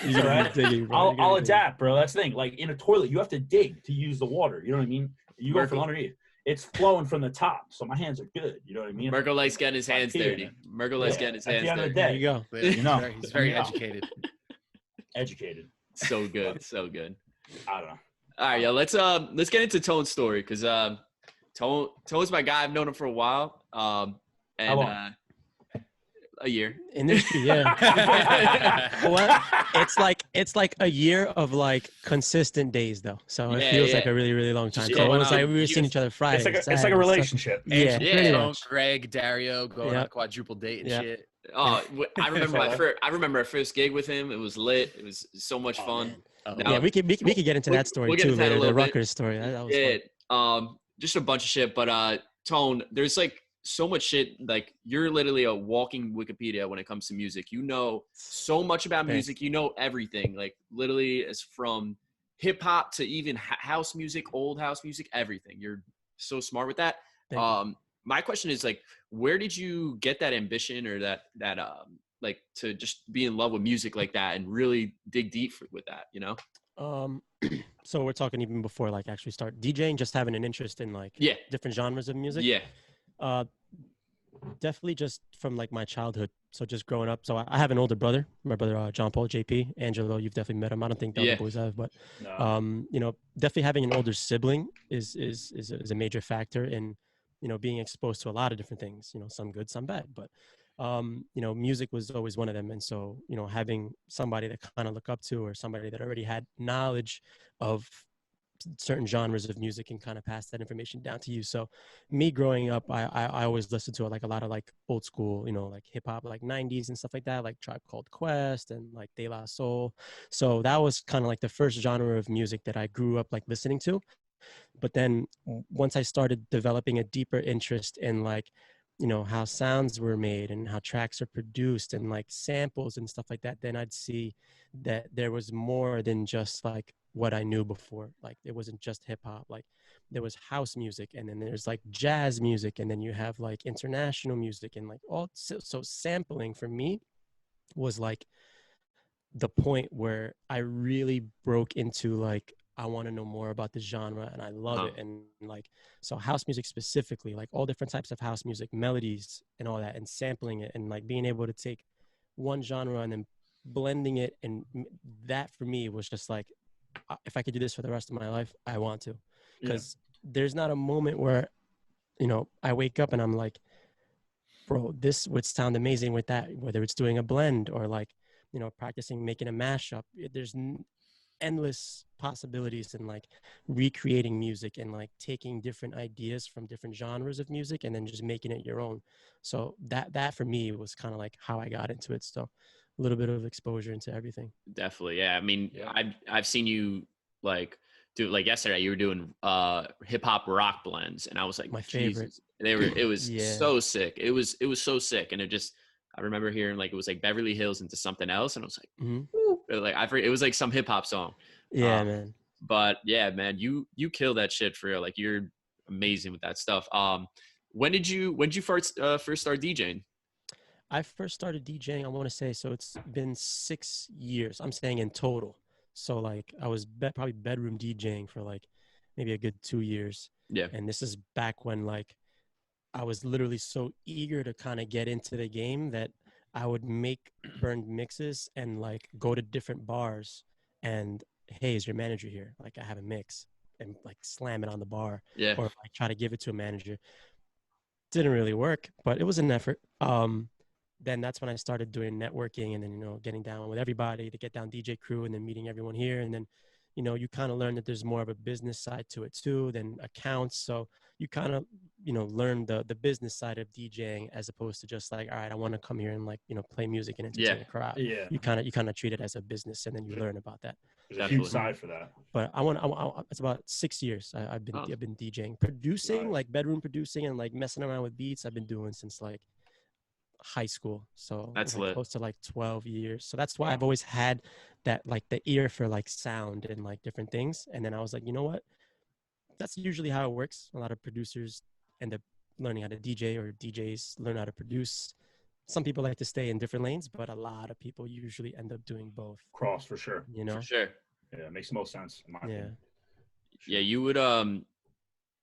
I'll adapt, bro. That's the thing. Like in a toilet, you have to dig to use the water. You know what I mean? You go from underneath. It's flowing from the top, so my hands are good. You know what I mean? Merkel likes getting his hands dirty. Merkel likes getting his hands dirty. At the end of the day, there you go. He's very educated. Educated. So good, so good. I don't know. All right, let's get into Tone's story because Tone's my guy. I've known him for a while. And a year. Industry, yeah. Well, it's like a year of like consistent days though. So it feels like a really, really long time. So it was like we were seeing each other Friday. It's like a relationship. Yeah. Greg, Dario going on a quadruple date and shit. Oh, I remember our first gig with him. It was lit. It was so much fun. Yeah, we could get into that story too later. The Rutgers story. That was fun. Just a bunch of shit. But Tone, there's like so much shit. Like you're literally a walking Wikipedia when it comes to music. You know so much about music. You know everything. Like literally, as from hip hop to even house music, old house music, everything. You're so smart with that. My question is like, where did you get that ambition or that like to just be in love with music like that and really dig deep with that? You know. So we're talking even before like actually start DJing, just having an interest in like different genres of music. Yeah. Definitely just from like my childhood. So just growing up. So I have an older brother, my brother John Paul, JP, Angelo. You've definitely met him. I don't think the other boys have, but you know, definitely having an older sibling is a major factor in, you know, being exposed to a lot of different things. You know, some good, some bad, but you know, music was always one of them. And so, you know, having somebody that kind of look up to or somebody that already had knowledge of certain genres of music and kind of pass that information down to you. So me growing up, I always listened to like a lot of like old school, you know, like hip hop, like 90s and stuff like that, like Tribe Called Quest and like De La Soul. So that was kind of like the first genre of music that I grew up like listening to. But then once I started developing a deeper interest in like, you know, how sounds were made and how tracks are produced and like samples and stuff like that, then I'd see that there was more than just like what I knew before. Like it wasn't just hip hop, like there was house music and then there's like jazz music and then you have like international music and like all. So sampling for me was like the point where I really broke into like, I want to know more about the genre and I love it. And like, so house music specifically, like all different types of house music, melodies and all that, and sampling it and like being able to take one genre and then blending it. And that for me was just like, if I could do this for the rest of my life, I want to, because there's not a moment where, you know, I wake up and I'm like, bro, this would sound amazing with that, whether it's doing a blend or like, you know, practicing making a mashup. There's endless possibilities in like recreating music and like taking different ideas from different genres of music and then just making it your own. So that for me was kind of like how I got into it. So a little bit of exposure into everything. Definitely. Yeah. I mean, I've seen you like do, like yesterday you were doing hip hop rock blends and I was like, my favorite. It was so sick. It was so sick. And I remember hearing like, it was like Beverly Hills into something else. And I was like, like it was like some hip hop song. Yeah, man. But yeah, man, you kill that shit for real. Like you're amazing with that stuff. When did you first start DJing? I first started DJing, I want to say, so it's been 6 years. I'm saying in total. So like I was probably bedroom DJing for like maybe a good 2 years. Yeah. And this is back when like I was literally so eager to kind of get into the game that I would make burned mixes and like go to different bars and, hey, is your manager here? Like I have a mix, and like slam it on the bar. Yeah. Or like try to give it to a manager. Didn't really work, but it was an effort. Then that's when I started doing networking, and then, you know, getting down with everybody to get down DJ crew, and then meeting everyone here. And then, you know, you kind of learn that there's more of a business side to it too than accounts. So you kind of, you know, learn the business side of DJing, as opposed to just like, all right, I want to come here and like, you know, play music and entertain the crowd. Yeah. You kind of treat it as a business, and then you learn about that. There's a huge side for that. But it's about 6 years. I've been DJing, producing, like bedroom producing, and like messing around with beats. I've been doing since like high school. So that's like lit. Close to like 12 years. So that's why I've always had that, like the ear for like sound and like different things. And then I was like, you know what? That's usually how it works. A lot of producers end up learning how to DJ, or DJs learn how to produce. Some people like to stay in different lanes, but a lot of people usually end up doing both. Cross for sure. You know? For sure. Yeah, it makes the most sense in my opinion. Yeah, you would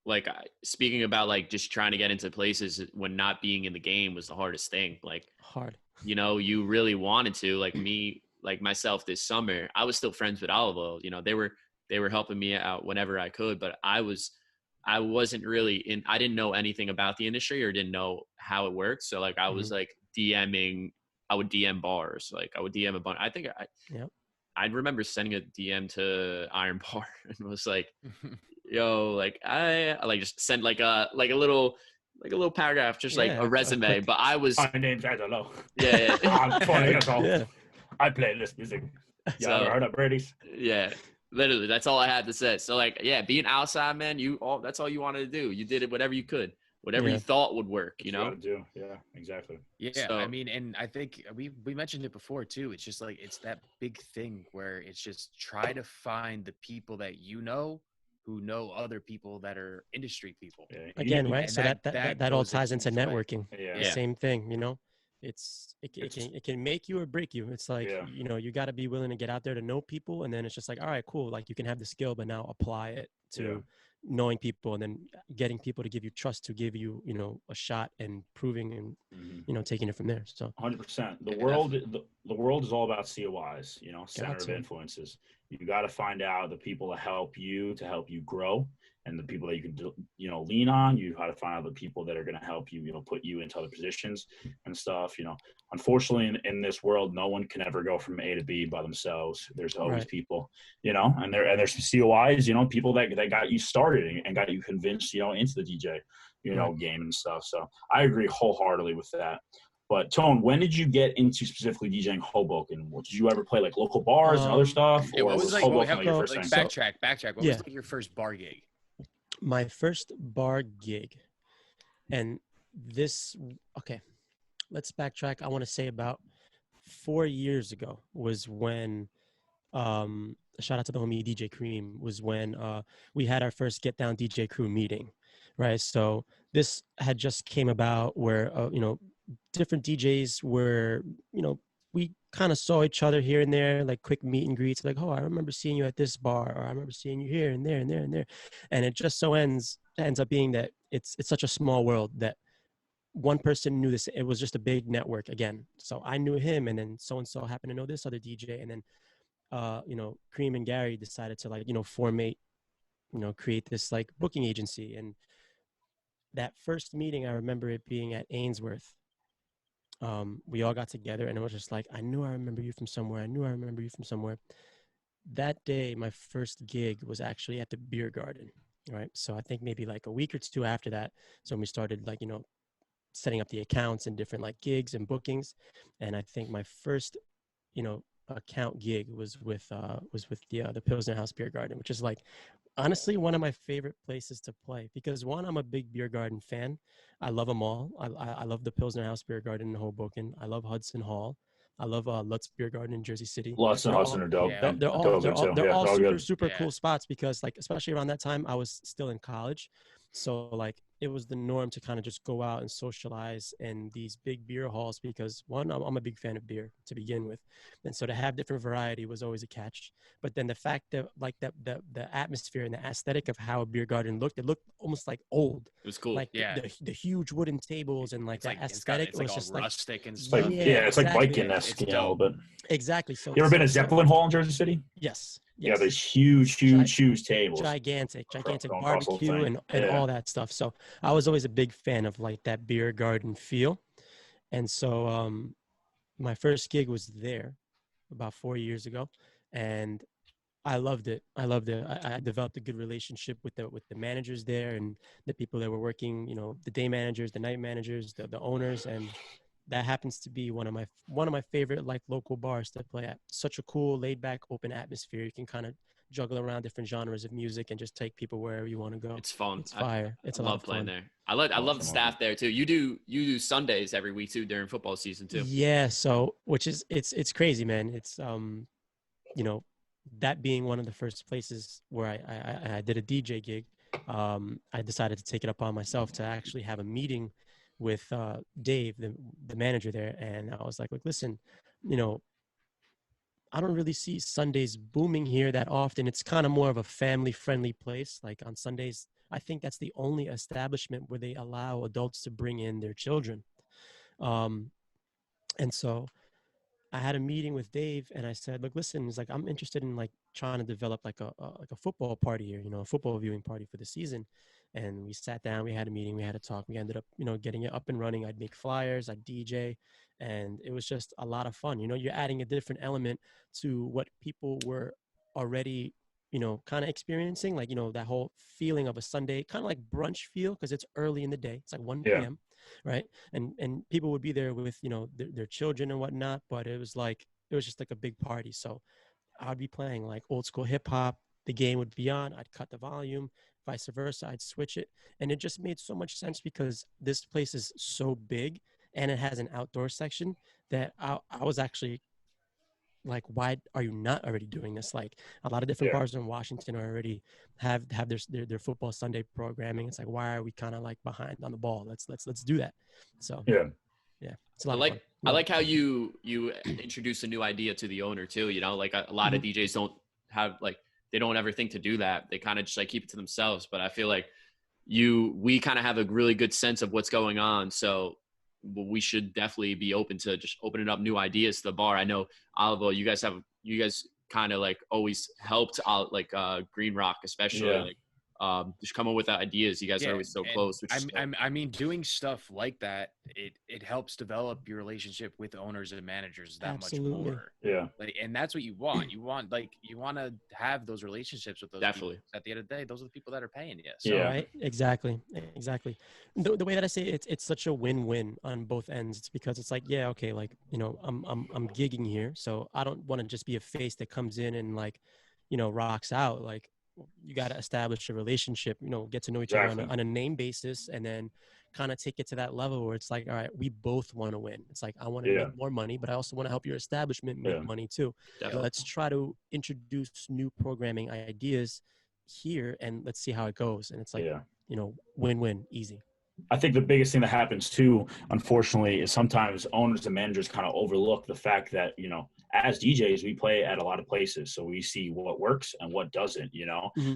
like speaking about like just trying to get into places when not being in the game was the hardest thing. Like hard. You know, you really wanted to, like me, like myself this summer, I was still friends with Olive Oil. You know, they were helping me out whenever I could, but I wasn't really I didn't know anything about the industry or didn't know how it worked. So like I was like I would DM bars. Like I would DM a bunch. I remember sending a DM to Iron Bar and was like, yo, like I like just sent like a little paragraph, just like a resume. But I was, my name's Angelo. Yeah. I'm 20 years old. I play this music. You ever heard of Brady's? Yeah. Literally, that's all I had to say. So like, yeah, being outside, man, that's all you wanted to do. You did it whatever you could, whatever you thought would work, you know? Do. Yeah, exactly. Yeah, so, I mean, and I think we mentioned it before too. It's just like, it's that big thing where it's just try to find the people that you know who know other people that are industry people. Yeah. Again, right? So that all ties into networking. Yeah. The same thing, you know? It can make you or break you. It's like, you know, you got to be willing to get out there to know people. And then it's just like, all right, cool. Like you can have the skill, but now apply it to knowing people, and then getting people to give you trust, to give you, you know, a shot, and proving and, you know, taking it from there. So 100%. The world is all about COIs, you know, center of influences. You got to find out the people to help you grow, and the people that you can, you know, lean on. You got to find out the people that are going to help you, you know, put you into other positions and stuff. You know, unfortunately, in this world, no one can ever go from A to B by themselves. There's always people, you know, and there's some COIs, you know, people that got you started and got you convinced, you know, into the DJ, you know, game and stuff. So I agree wholeheartedly with that. But Tone, when did you get into specifically DJing Hoboken? Did you ever play like local bars and other stuff? Or was like, Hoboken like your first thing? Backtrack. What was like your first bar gig? My first bar gig, and let's backtrack. I want to say about 4 years ago was when, shout out to the homie DJ Cream, was when we had our first Get Down DJ Crew meeting, right? So this had just came about where, you know, different DJs were, you know, we kind of saw each other here and there, like quick meet and greets, like, oh, I remember seeing you at this bar, or I remember seeing you here and there and there and there. And it just so ends up being that it's such a small world that one person knew this. It was just a big network again. So I knew him, and then so-and-so happened to know this other DJ. And then, you know, Cream and Gary decided to, like, you know, create this like booking agency. And that first meeting, I remember it being at Ainsworth. We all got together, and it was just like, I knew I remember you from somewhere. That day, my first gig was actually at the beer garden, right? So I think maybe like a week or two after that, so we started, like, you know, setting up the accounts and different like gigs and bookings. And I think my first, you know, account gig was with the Pilsner House Beer Garden, which is like honestly one of my favorite places to play, because one, I'm a big beer garden fan. I love them all. I love the Pilsner House Beer Garden in Hoboken. I love Hudson Hall. I love Lutz Beer Garden in Jersey City. Lutz and Hudson are dope. Yeah. They're all good. super Yeah. cool spots because like especially around that time I was still in college, so like it was the norm to kind of just go out and socialize in these big beer halls because one, I'm a big fan of beer to begin with, and so to have different variety was always a catch. But then the fact that like the atmosphere and the aesthetic of how a beer garden looked, it looked almost like old. It was cool. Like the huge wooden tables and like that aesthetic. It's like was all just like rustic and It's stuff. like, exactly. it's like Viking-esque, a little bit. Exactly. So you ever been to Zeppelin Hall in Jersey City? Yes. Yeah, there's huge tables. Gigantic Going barbecue and all that stuff. So I was always a big fan of like that beer garden feel. And so my first gig was there about 4 years ago. And I loved it. I developed a good relationship with the managers there and the people that were working, the day managers, the night managers, the owners, and that happens to be one of my favorite like local bars to play at. Such a cool, laid back, open atmosphere. You can kind of juggle around different genres of music and just take people wherever you want to go. It's fun. It's fire. It's I a lot love of playing fun. there. I love the staff there too. You do Sundays every week too during football season too. Yeah. So which is it's crazy, man. It's that being one of the first places where I did a DJ gig. I decided to take it upon myself to actually have a meeting with Dave, the manager there. And I was like, look, listen, I don't really see Sundays booming here that often. It's kind of more of a family-friendly place. Like on Sundays, I think that's the only establishment where they allow adults to bring in their children. And so I had a meeting with Dave and I said, look, listen, it's like, I'm interested in like trying to develop like a football party here, a football viewing party for the season. And we sat down, we had a meeting, we had a talk. We ended up, getting it up and running. I'd make flyers, I'd DJ, and it was just a lot of fun. You're adding a different element to what people were already, kind of experiencing, like, that whole feeling of a Sunday, kind of like brunch feel, because it's early in the day. It's like 1 p.m. Right. And people would be there with, their children and whatnot, but it was just like a big party. So I'd be playing like old school hip hop. The game would be on. I'd cut the volume, vice versa. I'd switch it. And it just made so much sense because this place is so big and it has an outdoor section that I was actually like, why are you not already doing this? Like a lot of different bars in Washington already have their football Sunday programming. It's like, why are we kind of like behind on the ball? Let's do that. So yeah, it's a lot of fun. I like how you introduce a new idea to the owner too. Like a lot of DJs don't have they don't ever think to do that. They kind of just like keep it to themselves. But I feel like we kind of have a really good sense of what's going on. So we should definitely be open to just opening up new ideas to the bar. I know, Oliver, you guys kind of like always helped out like Green Rock, especially just come up with ideas. You guys are always so close. I mean, doing stuff like that, it helps develop your relationship with owners and managers that much more. Yeah. And that's what you want. You want to have those relationships with those definitely. People. At the end of the day, those are the people that are paying you. So. Yeah. Right. Exactly. The way that I say it, it's such a win-win on both ends. It's because it's like, yeah, okay, like, I'm gigging here, so I don't want to just be a face that comes in and like, rocks out. Like, you got to establish a relationship, get to know each other on a name basis, and then kind of take it to that level where it's like, all right, we both want to win. It's like, I want to make more money, but I also want to help your establishment make money too. Let's try to introduce new programming ideas here and let's see how it goes. And it's like, win-win, easy. I think the biggest thing that happens too, unfortunately, is sometimes owners and managers kind of overlook the fact that, as DJs, we play at a lot of places. So we see what works and what doesn't,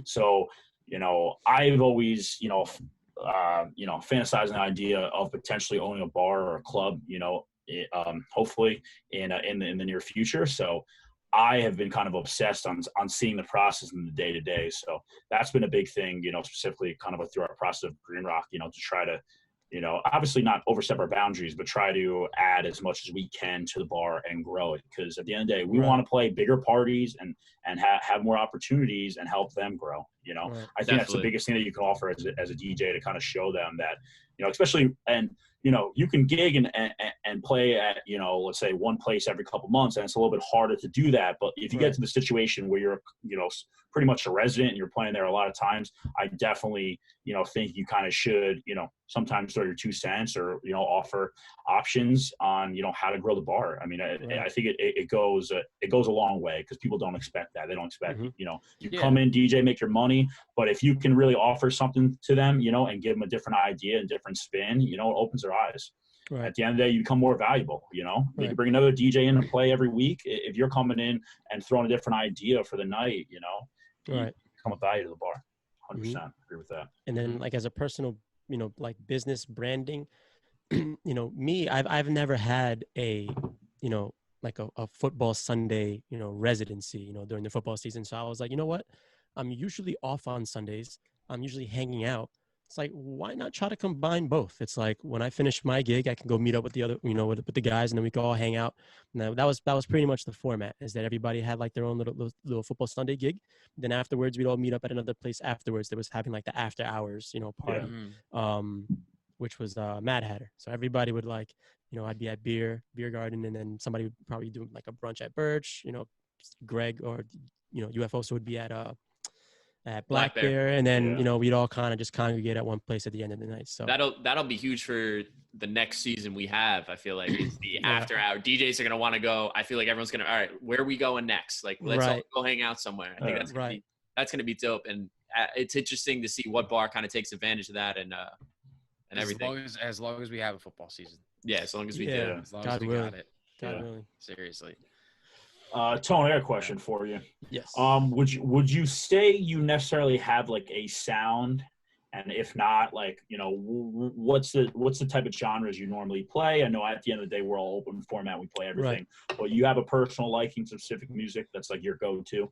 So, I've always, fantasized an idea of potentially owning a bar or a club, hopefully in the near future. So I have been kind of obsessed on seeing the process in the day to day. So that's been a big thing, specifically kind of through our process of Green Rock, to try to, obviously not overstep our boundaries, but try to add as much as we can to the bar and grow it. Because at the end of the day, we want to play bigger parties and have more opportunities and help them grow. I think that's the biggest thing that you can offer as a DJ, to kind of show them that, especially, and you can gig and play at, let's say one place every couple months, and it's a little bit harder to do that. But if you get to the situation where you're, pretty much a resident and you're playing there a lot of times, I definitely, think you kind of should, sometimes throw your 2 cents or, offer options on, how to grow the bar. I mean, I think it goes a long way, because people don't expect that. They don't expect, you come in, DJ, make your money. But if you can really offer something to them, and give them a different idea and different spin, it opens their eyes. Right. At the end of the day, you become more valuable, You can bring another DJ in and play every week. If you're coming in and throwing a different idea for the night, you become a value to the bar. 100%. Agree with that. And then, like, as a personal, like business branding, me, I've never had a, like a football Sunday, residency, during the football season. So I was like, you know what? I'm usually off on Sundays. I'm usually hanging out. It's like, why not try to combine both? It's like, when I finish my gig, I can go meet up with the other, with the guys, and then we can all hang out. And that was pretty much the format, is that everybody had like their own little football Sunday gig. Then afterwards, we'd all meet up at another place afterwards that was having like the after hours, party, which was Mad Hatter. So everybody would like, I'd be at Beer Garden, and then somebody would probably do like a brunch at Birch, Greg or, UFO, so would be at Black Bear, and then we'd all kind of just congregate at one place at the end of the night. So that'll be huge for the next season we have. I feel like it's the after hour. DJs are gonna want to go. I feel like everyone's gonna, all right, where are we going next? Like, let's all go hang out somewhere. I think that's gonna be dope, and it's interesting to see what bar kind of takes advantage of that and everything. As long as we have a football season. Yeah, as long as we do. As long as we got it. God willing. Seriously. Tone, I got a question for you. Yes. Would you say you necessarily have like a sound, and if not, like, what's the type of genres you normally play? I know at the end of the day we're all open format, we play everything, but you have a personal liking to specific music that's like your go-to?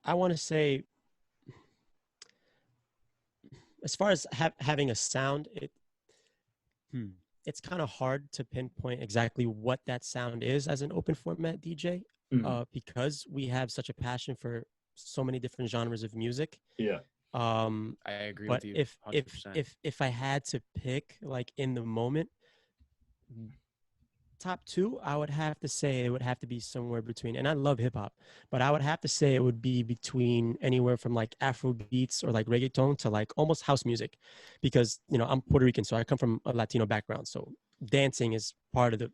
I want to say, as far as having a sound, it's kind of hard to pinpoint exactly what that sound is as an open format DJ, because we have such a passion for so many different genres of music. Yeah. I agree with you. But if I had to pick, like, in the moment, top 2, I would have to say it would have to be somewhere between, and I love hip hop, but I would have to say it would be between anywhere from like Afro beats or like reggaeton to like almost house music, because I'm Puerto Rican, so I come from a Latino background, so dancing is part of the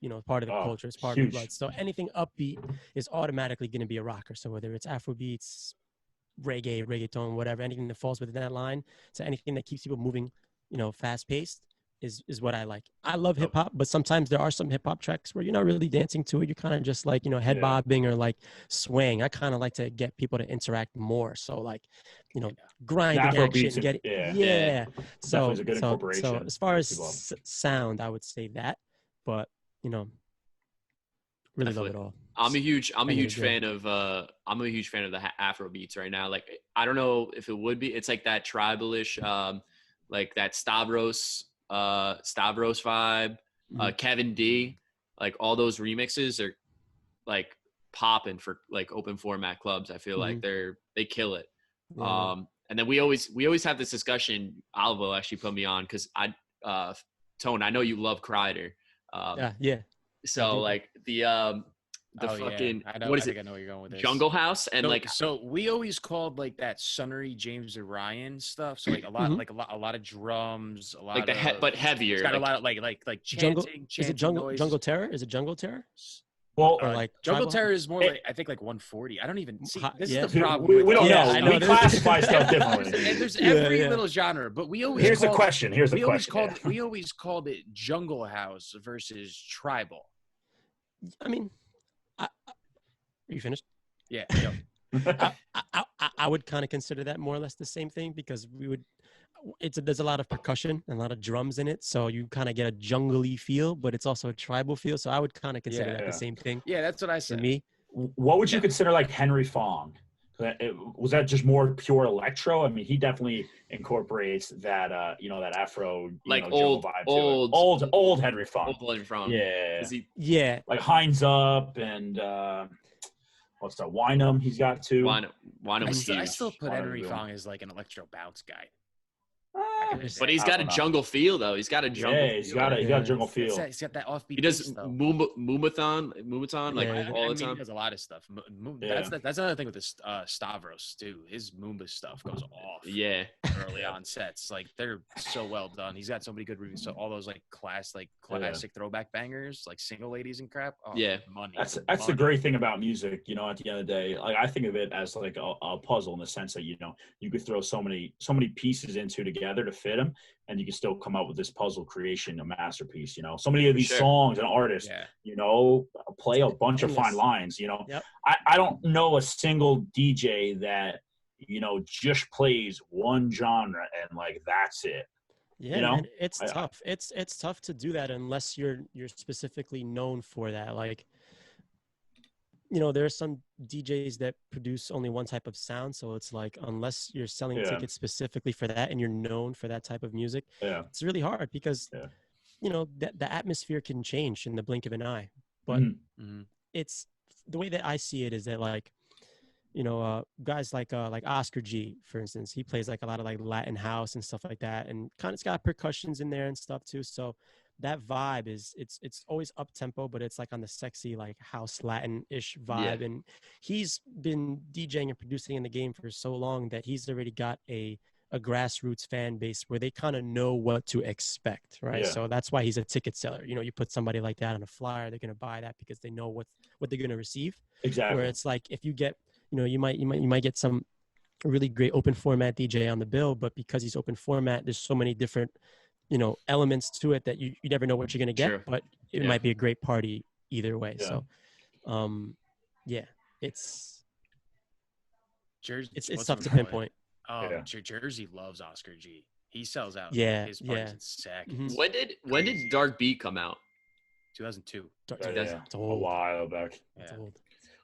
culture, it's part of the blood. So anything upbeat is automatically going to be a rocker. So whether it's Afro beats, reggaeton, whatever, anything that falls within that line, so anything that keeps people moving, fast paced, is what I like. I love hip hop, but sometimes there are some hip hop tracks where you're not really dancing to it. You're kind of just like, head bobbing or like swaying. I kind of like to get people to interact more. So like, grinding action, So as far as sound, I would say that, but really love it all. I'm a huge fan of the Afro beats right now. Like, I don't know if it would be, it's like that tribalish, like that Stavros vibe, Kevin D, like all those remixes are like popping for like open format clubs. I feel like they kill it. And then we always have this discussion. Alvo actually put me on, because Tone, I know you love Kreider. So like fucking, what is it? I know where you're going with this. Jungle House, and so we always called like that Sunnery James Orion stuff. So like a lot of drums, a lot like of but heavier. It's got like, a lot of like chanting. Is it Jungle Terror? Is it Jungle Terror? Well, or like Jungle Terror is more like, I think, like 140. I don't even see. This is the Dude, problem. We don't know. I know. We classify stuff differently. And there's every little genre, but we always Here's the question. We always called it Jungle House versus Tribal. I mean, are you finished? Yeah. I would kind of consider that more or less the same thing, because there's a lot of percussion and a lot of drums in it, so you kind of get a jungly feel, but it's also a tribal feel. So I would kind of consider that the same thing. Yeah, that's what I said. For me, what would you consider like Henry Fong? Was that just more pure electro? I mean, he definitely incorporates that, that Afro, like old Henry Fong. Old Henry Fong. Yeah. Like Heinz Up and what's that? Wynham. He's got two. Wynham was huge. I still put Henry Fong as like an electro bounce guy. But he's got a jungle feel, though. He's got a jungle. Yeah, he's got a jungle feel. He's got that offbeat. He does Moomathon, like all the time. He does a lot of stuff. That's another thing with this Stavros too. His Moomba stuff goes off. Yeah, early on sets, like they're so well done. He's got so many good reviews. So all those like classic throwback bangers, like Single Ladies and crap. Oh, yeah, money. That's the great thing about music. You know, at the end of the day, like I think of it as like a puzzle in the sense that you could throw so many pieces into together to fit them, and you can still come up with this puzzle creation, a masterpiece. You know, so many of these songs and artists, play a bunch of fine lines. You know, I don't know a single DJ that just plays one genre and like that's it. Yeah, man, it's tough. It's tough to do that unless you're specifically known for that. Like, there are some DJs that produce only one type of sound, so it's like unless you're selling tickets specifically for that and you're known for that type of music, it's really hard because the atmosphere can change in the blink of an eye. But it's the way that I see it is that like guys like Oscar G, for instance, he plays like a lot of like Latin house and stuff like that, and kind of got percussions in there and stuff too. So that vibe it's always up tempo, but it's like on the sexy like house Latin-ish vibe. And he's been DJing and producing in the game for so long that he's already got a grassroots fan base where they kind of know what to expect, right? So that's why he's a ticket seller. You put somebody like that on a flyer, they're gonna buy that because they know what they're gonna receive. Exactly. Where it's like if you get you might get some really great open format DJ on the bill, but because he's open format, there's so many different, elements to it that you never know what you're going to get, but it might be a great party either way. So, it's tough to pinpoint. Jersey loves Oscar G. He sells out. Yeah. His parties in seconds. When did Dark Beat come out? 2002. It's a while back. It's old.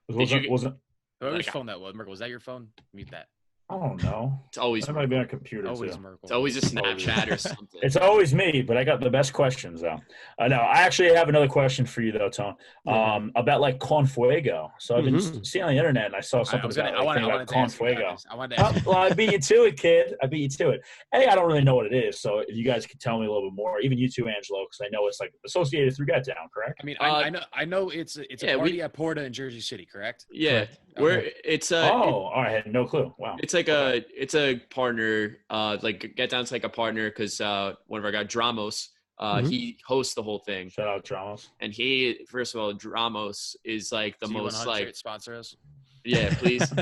Wasn't Whoever's phone that was, Merkel, was that your phone? Mute that. I don't know. It's always that might be on a computer. Always too. Merkel. It's always a Snapchat or something. It's always me, but I got the best questions though. No, I actually have another question for you though, Tone. About like Con Fuego. So I've been seeing on the internet and I saw something about Con Fuego. Well, I beat you to it, kid. I beat you to it. Hey, I don't really know what it is, so if you guys could tell me a little bit more, even you too, Angelo, because I know it's like associated through Get Down, correct? I mean, I know it's a party at Porta in Jersey City, correct? Yeah, it's all right. I had no clue. Wow. It's like it's a partner. Like Get Down's like a partner because one of our guys, Dramos, he hosts the whole thing. Shout out Dramos. And first of all, Dramos is like the most like sponsor us. Yeah, please.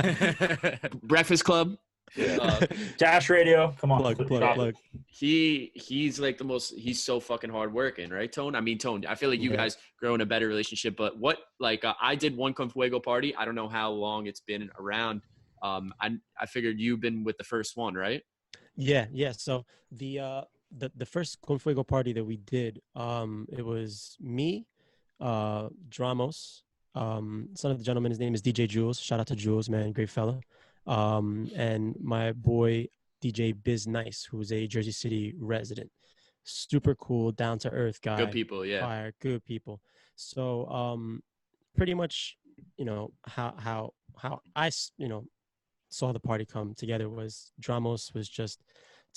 Breakfast Club. Yeah. Dash Radio. Come on. Plug. He's like the most. He's so fucking hardworking, right, Tone? I mean, Tone. I feel like you guys grow in a better relationship. But I did one Con Fuego party. I don't know how long it's been around. I figured you've been with the first one, right? Yeah. So the first Con Fuego party that we did, it was me, Dramos, son of the gentleman. His name is DJ Jules. Shout out to Jules, man, great fella. And my boy DJ Biz Nice, who's a Jersey City resident, super cool, down to earth guy. Good people, yeah. Fire, good people. So pretty much, how I saw the party come together was Dramos was just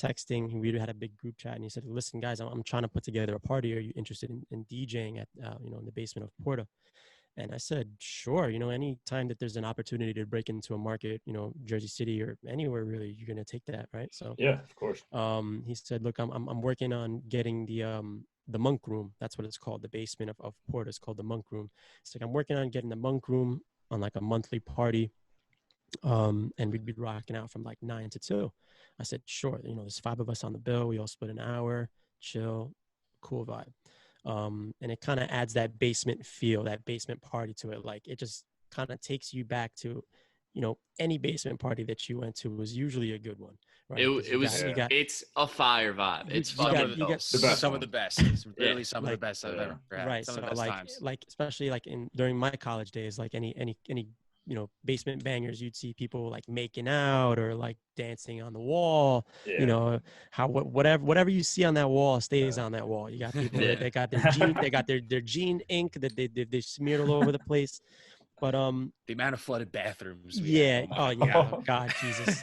texting. We had a big group chat, and he said, "Listen, guys, I'm trying to put together a party. Are you interested in DJing at in the basement of Porta?" And I said, sure, any time that there's an opportunity to break into a market, Jersey City or anywhere really, you're going to take that, right? So yeah, of course. He said, look, I'm working on getting the Monk Room. That's what it's called. The basement of Porta is called the Monk Room. It's like, I'm working on getting the Monk Room on like a monthly party. And we'd be rocking out from like 9 to 2. I said, sure. There's 5 of us on the bill. We all split an hour, chill, cool vibe. And it kind of adds that basement feel, that basement party to it. Like it just kind of takes you back to, any basement party that you went to was usually a good one. Right? It's a fire vibe. It's some of the best. It's really some of the best I've ever had. Right. Some so of the best times. like especially like during my college days, like any basement bangers, you'd see people like making out or like dancing on the wall. Whatever you see on that wall stays on that wall. You got people that got their gene ink that they smeared all over the place. But the amount of flooded bathrooms. Oh God, Jesus,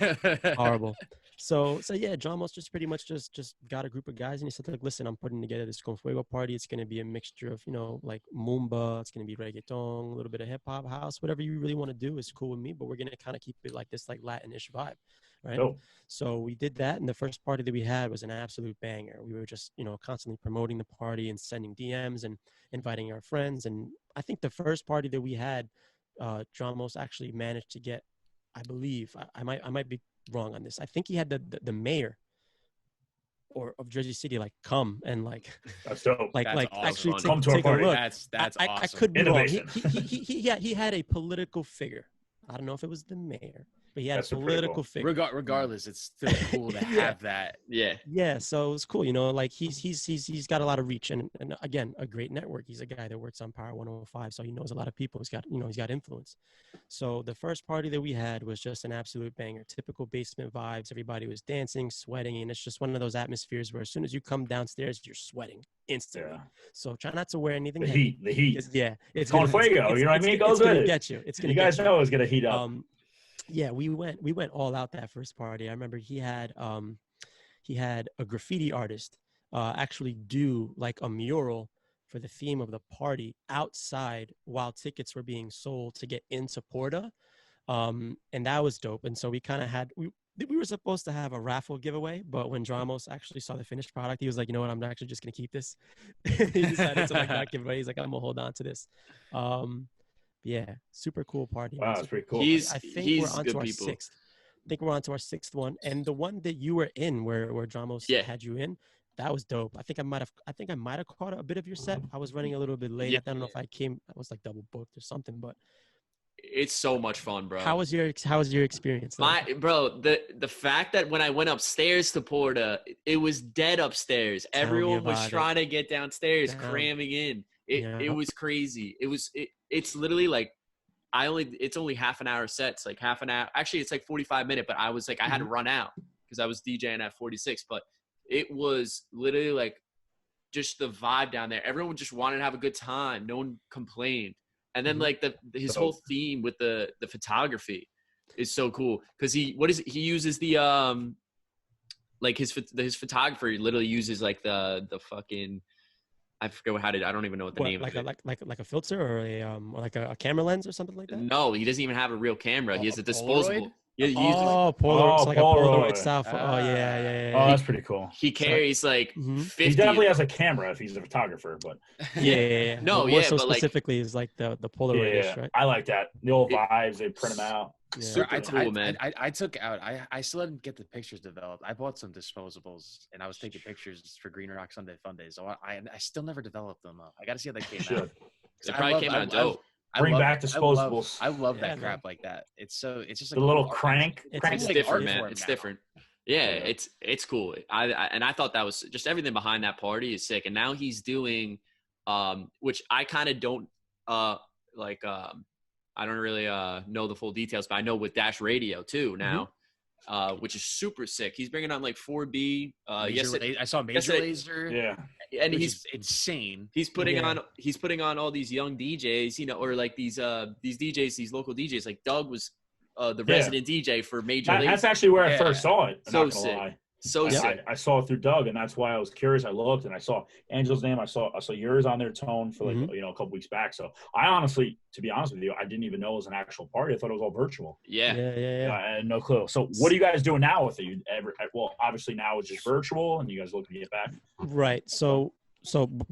horrible. So yeah, John Moss just pretty much just got a group of guys and he said, like, listen, I'm putting together this Fuego Party. It's going to be a mixture of, like Moomba. It's going to be reggaeton, a little bit of hip hop, house, whatever you really want to do is cool with me, but we're going to kind of keep it like this, like Latin-ish vibe. Right. Cool. So we did that. And the first party that we had was an absolute banger. We were just, constantly promoting the party and sending DMs and inviting our friends. And I think the first party that we had, John Moss actually managed to get, I believe, I might be wrong on this. I think he had the mayor of Jersey City come and that's dope. That's awesome. Actually come to our take party. a look. That's I awesome. could be wrong. Innovation. He had a political figure. I don't know if it was the mayor, but he had That's a political cool. figure. Regardless, it's still cool to have that. Yeah. Yeah, so it's cool. He's got a lot of reach and again, a great network. He's a guy that works on Power 105, so he knows a lot of people. He's got influence. So the first party that we had was just an absolute banger. Typical basement vibes. Everybody was dancing, sweating, and it's just one of those atmospheres where as soon as you come downstairs, you're sweating instantly. Yeah. So try not to wear anything. The heat. It's on Fuego. You know what I mean? It goes with it. Get you. It's gonna. You guys know it's gonna heat up. Yeah, we went all out that first party. I remember he had a graffiti artist actually do a mural for the theme of the party outside while tickets were being sold to get into Porta, and that was dope. And so we kind of had we were supposed to have a raffle giveaway, but when Dramos actually saw the finished product, he was like, you know what, I'm actually just gonna keep this. He decided to not give away. He's like, I'm gonna hold on to this. Yeah, super cool party. Wow, that's pretty cool. He's I think he's we're on good to our people. sixth. I think we're on to our sixth one, and the one that you were in, where Dramos had you in, that was dope. I think I might have caught a bit of your set. I was running a little bit late. Yeah. I don't know if I was double booked or something, but it's so much fun, bro. How was your experience? The fact that when I went upstairs to Porta, it was dead upstairs. Everyone was trying to get downstairs, cramming in. It was crazy. It's literally it's only half an hour sets, half an hour. Actually, it's 45 minutes, but I was I had to run out because I was DJing at 46. But it was literally just the vibe down there. Everyone just wanted to have a good time. No one complained. And then his whole theme with the photography is so cool because he uses the his photographer literally uses the fucking. I forget I don't even know what the name of it. Like a filter or a camera lens or something like that? No, he doesn't even have a real camera. He has a disposable. Polaroid. It's like a Polaroid stuff. Yeah. Oh, that's pretty cool. He carries 50. He definitely has a camera if he's a photographer, but yeah. No, more so specifically is the Polaroid, right? I like that. The old vibes, they print them out. Yeah. Super cool, man. I took out. I still didn't get the pictures developed. I bought some disposables, and I was taking pictures for Green Rock Sunday Fun Day. So I still never developed them. I got to see how they came out. It probably came out dope. Bring back disposables. I love that crap like that. It's just the little crank. It's different, man. It's different. Yeah, it's cool. I thought that was just everything behind that party is sick. And now he's doing, which I kind of don't I don't really know the full details, but I know with Dash Radio too now, which is super sick. He's bringing on 4B. I saw Major Lazer. Yeah, and he's insane. He's putting on all these young DJs, or these DJs, these local DJs. Doug was the resident DJ for Major Lazer. That's actually where I first saw it. So sick. Sick. I saw it through Doug, and that's why I was curious. I looked, and I saw Angelo's name. I saw yours on their Tone for a couple weeks back. So I honestly, to be honest with you, I didn't even know it was an actual party. I thought it was all virtual. Yeah. I had no clue. So what are you guys doing now with it? Well, obviously now it's just virtual, and you guys looking to get back. Right. So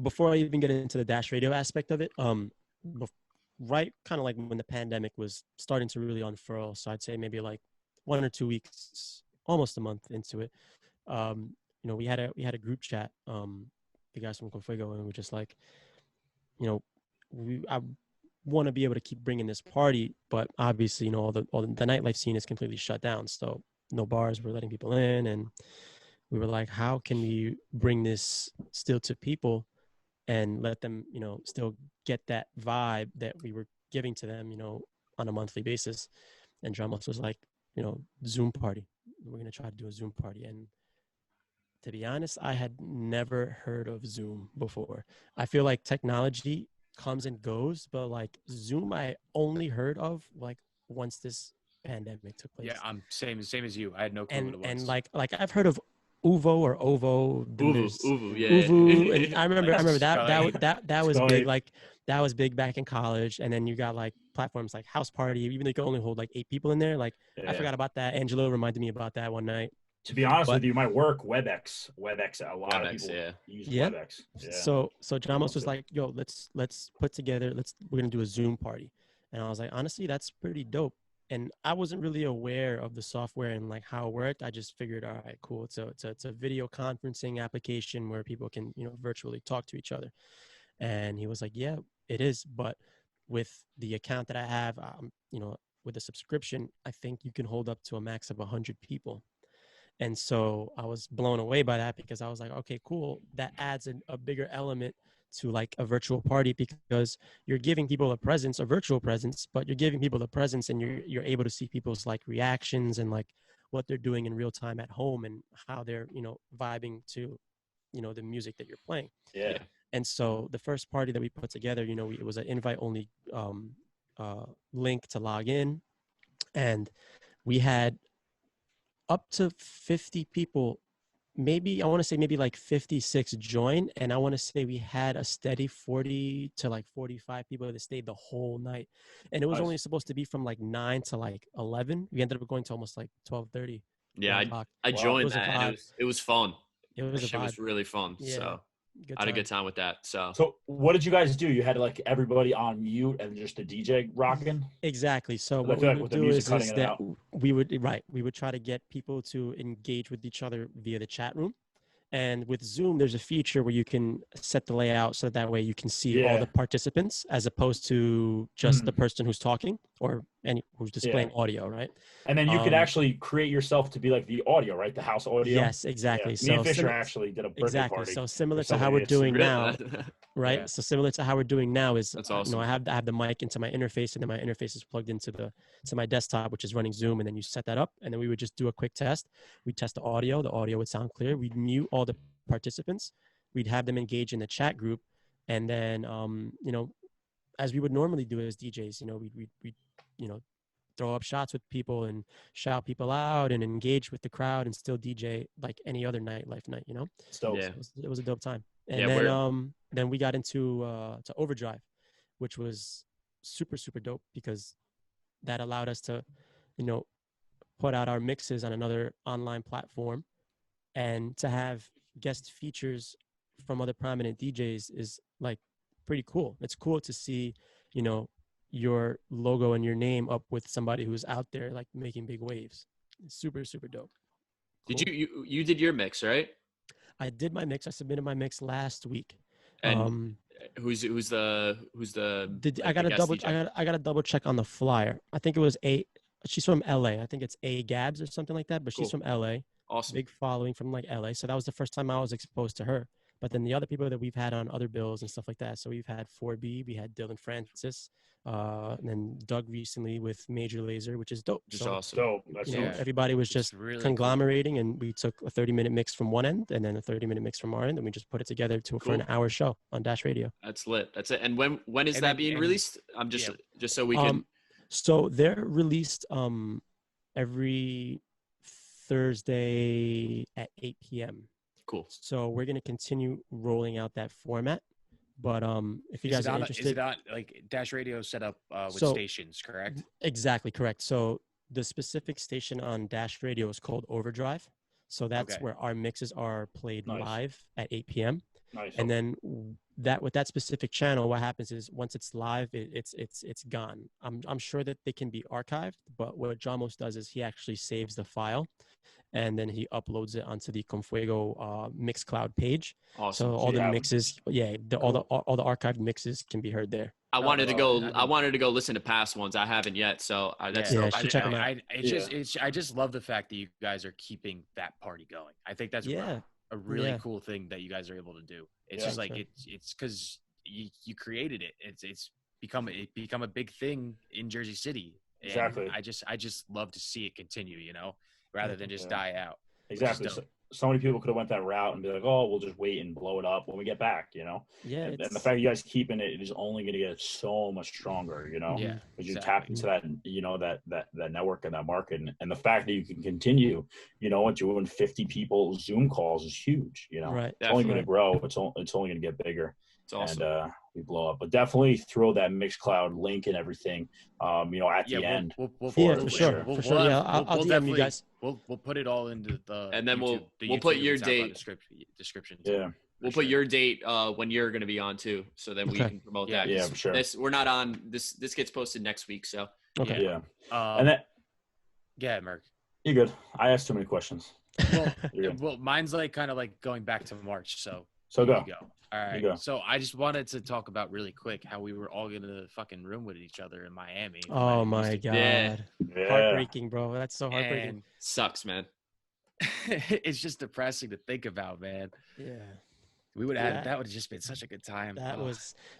before I even get into the Dash Radio aspect of it, right, kind of when the pandemic was starting to really unfurl. So I'd say maybe 1 or 2 weeks, almost a month into it. We had a group chat, the guys from Fuego, and we're just I want to be able to keep bringing this party, but obviously, all the nightlife scene is completely shut down. So no bars were letting people in, and we were like, how can we bring this still to people and let them, still get that vibe that we were giving to them, on a monthly basis. And Dramos was like, Zoom party. We're going to try to do a Zoom party. And to be honest, I had never heard of Zoom before. I feel like technology comes and goes, but Zoom I only heard of once this pandemic took place. Yeah, I'm same as you. I had no clue what it was. And like I've heard of Uvo or Ovo. Then there's Uvu, yeah. Uvu, and I remember Skype. that was big. Skype. Like that was big back in college. And then you got like platforms like House Party, even though you could only hold like 8 people in there. Like I forgot about that. Angelo reminded me about that one night. To be honest with you, my work, WebEx, a lot of people use Yeah. WebEx. Yeah. So Jamos was like, "Yo, let's put together. We're gonna do a Zoom party," and I was like, "Honestly, that's pretty dope." And I wasn't really aware of the software and like how it worked. I just figured, all right, cool. It's a video conferencing application where people can virtually talk to each other. And he was like, "Yeah, it is, but with the account that I have, with the subscription, I think you can hold up to a max of 100 people." And so I was blown away by that because I was like, okay, cool. That adds a bigger element to like a virtual party because you're giving people a virtual presence, but you're giving people a presence and you're able to see people's like reactions and like what they're doing in real time at home and how they're, vibing to, the music that you're playing. Yeah. And so the first party that we put together, it was an invite only link to log in. And we had up to 50 people, maybe I want to say maybe like 56 join. And I want to say we had a steady 40 to like 45 people that stayed the whole night. And it was only supposed to be from like 9 to like 11. We ended up going to almost like 12:30. Yeah, I joined that and it was fun. It was really fun. Yeah, so I had a good time with that. So what did you guys do? You had like everybody on mute and just the DJ rocking? Exactly. So what we would do is that we would try to get people to engage with each other via the chat room. And with Zoom, there's a feature where you can set the layout so that way you can see all the participants as opposed to just the person who's talking or who's displaying audio, right? And then you could actually create yourself to be like the audio, right? The house audio. Yes, exactly. Yeah. Me and Fisher actually did a birthday party. So similar to how we're doing now, right? Yeah. So similar to how we're doing now is, that's awesome. I have the mic into my interface, and then my interface is plugged into my desktop, which is running Zoom, and then you set that up, and then we would just do a quick test. We'd test the audio. The audio would sound clear. We'd mute all the participants. We'd have them engage in the chat group, and then as we would normally do as DJs, we'd throw up shots with people and shout people out and engage with the crowd and still DJ like any other nightlife night, So it was a dope time. And then we got into to Overdrive, which was super, super dope because that allowed us to, put out our mixes on another online platform, and to have guest features from other prominent DJs is like pretty cool. It's cool to see, your logo and your name up with somebody who's out there like making big waves. It's super, super dope. Cool. Did you did your mix, right? I did my mix. I submitted my mix last week. And who's the I got to double check on the flyer. I think it was she's from LA. I think it's A Gabs or something like that, but she's from LA. Awesome. Big following from like LA. So that was the first time I was exposed to her. But then the other people that we've had on other bills and stuff like that. So we've had 4B, we had Dylan Francis, and then Doug recently with Major Lazer, which is dope. Just so, awesome. Dope. That's everybody was just really conglomerating, cool. And we took a 30-minute mix from one end and then a 30-minute mix from our end, and we just put it together for an hour show on Dash Radio. That's lit. That's it. And when is that being released? I'm just so we can. So they're released every Thursday at 8 p.m. Cool. So we're going to continue rolling out that format. But if you guys are interested. Is it on, like Dash Radio set up with stations, correct? Exactly, correct. So the specific station on Dash Radio is called Overdrive. So that's where our mixes are played live at 8 p.m. Nice. And then with that specific channel, what happens is once it's live, it's gone. I'm sure that they can be archived, but what Jamos does is he actually saves the file, and then he uploads it onto the Confuego Mixcloud page. Awesome. So all the mixes, all the archived mixes can be heard there. I wanted to go listen to past ones. I haven't yet, so that's check them out. I just love the fact that you guys are keeping that party going. I think that's a really cool thing that you guys are able to do. It's just like it's because you created it. It's become a big thing in Jersey City. And exactly. I just love to see it continue, rather than just die out. Exactly. So many people could have went that route and be like, "Oh, we'll just wait and blow it up when we get back," you know. Yeah, And the fact you guys keeping it is only going to get so much stronger, you know. Yeah, because you tap into that, you know, that network and that market, and the fact that you can continue, you know, doing 50 people Zoom calls is huge. You know, right. It's only going to grow. It's only going to get bigger. It's awesome. And we blow up, but definitely throw that Mixcloud link and everything, you know, at the end. For sure. Yeah, I'll DM you guys. We'll put it all into the and then YouTube, we'll put your date description. Yeah, we'll put your date when you're going to be on too, so then we can promote that. Yeah, for sure. We're not on this. This gets posted next week, so okay. Yeah. And that. Yeah, Merc. You're good. I asked too many questions. Well, mine's like kind of like going back to March, so go. All right. So I just wanted to talk about really quick how we were all gonna fucking room with each other in Miami. Oh my god. Yeah. Heartbreaking, bro. That's so heartbreaking. And sucks, man. it's just depressing to think about, man. Yeah. We would have that would have just been such a good time.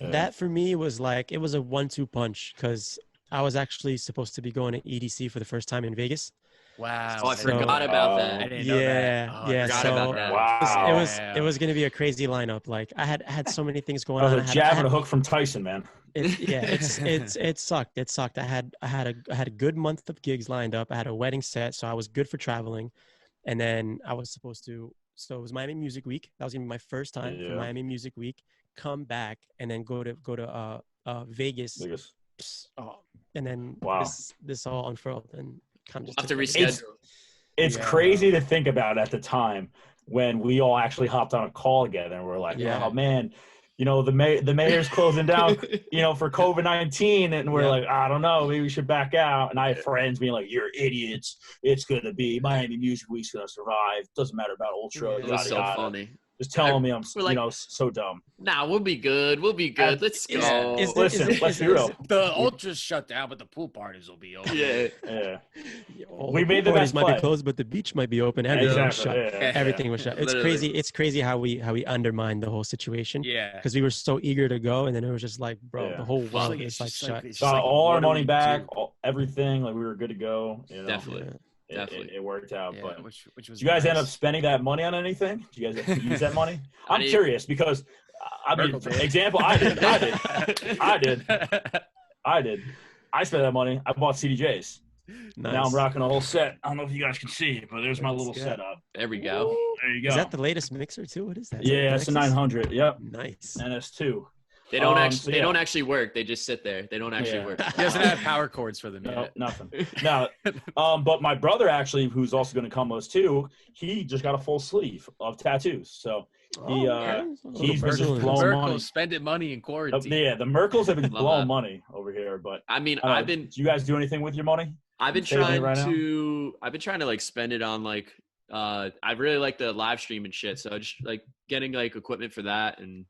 That for me was like it was a 1-2 punch because I was actually supposed to be going to EDC for the first time in Vegas. Wow. I forgot about that. I didn't know that. I forgot about that. Wow. It was going to be a crazy lineup. Like I had so many things going on. A jab and a hook from Tyson, man. It sucked. It sucked. I had a good month of gigs lined up. I had a wedding set, so I was good for traveling. And then I was supposed to. So it was Miami Music Week. That was gonna be my first time for Miami Music Week. Come back and then go to Vegas. Oh, and then this all unfurled and kind of just have to reschedule. It's crazy to think about at the time when we all actually hopped on a call together and we're like, oh man, you know, the mayor's closing down, you know, for COVID-19, and we're like, I don't know, maybe we should back out. And I have friends being like, you're idiots. It's gonna be Miami Music Week's gonna survive. Doesn't matter about Ultra. It was so funny. Just telling me I'm, like, you know, so dumb. Nah, we'll be good. We'll be good. Let's go. Listen, let's be real. The Ultras shut down, but the pool parties will be open. Yeah. We made the best might be closed, but the beach might be open. Everything was shut. Everything was shut. It's crazy. It's crazy how we undermined the whole situation. Yeah. Because we were so eager to go, and then it was just like, bro, the whole world is like shut. Got all our money back, everything. Like we were good to go. You know? Definitely. It worked out, but which was did you guys end up spending that money on anything? Did you guys use that money? I'm curious because I mean, for example, I did. I spent that money. I bought CDJs. Nice. Now I'm rocking a whole set. I don't know if you guys can see, but there's my little setup. There we go. There you go. Is that the latest mixer too? What is that? Yeah, it's a 900. Yep. Nice. NS2. They don't actually. They don't actually work. They just sit there. They don't actually work. He doesn't have power cords for them yet. No, nothing. No. But my brother actually, who's also going to come with us too, he just got a full sleeve of tattoos. So he's been just blowing money. Spending money in quarantine. The Merkles have been blowing money over here. But I mean, do you guys do anything with your money? I've been trying to like spend it on like I really like the live stream and shit. So just like getting like equipment for that and.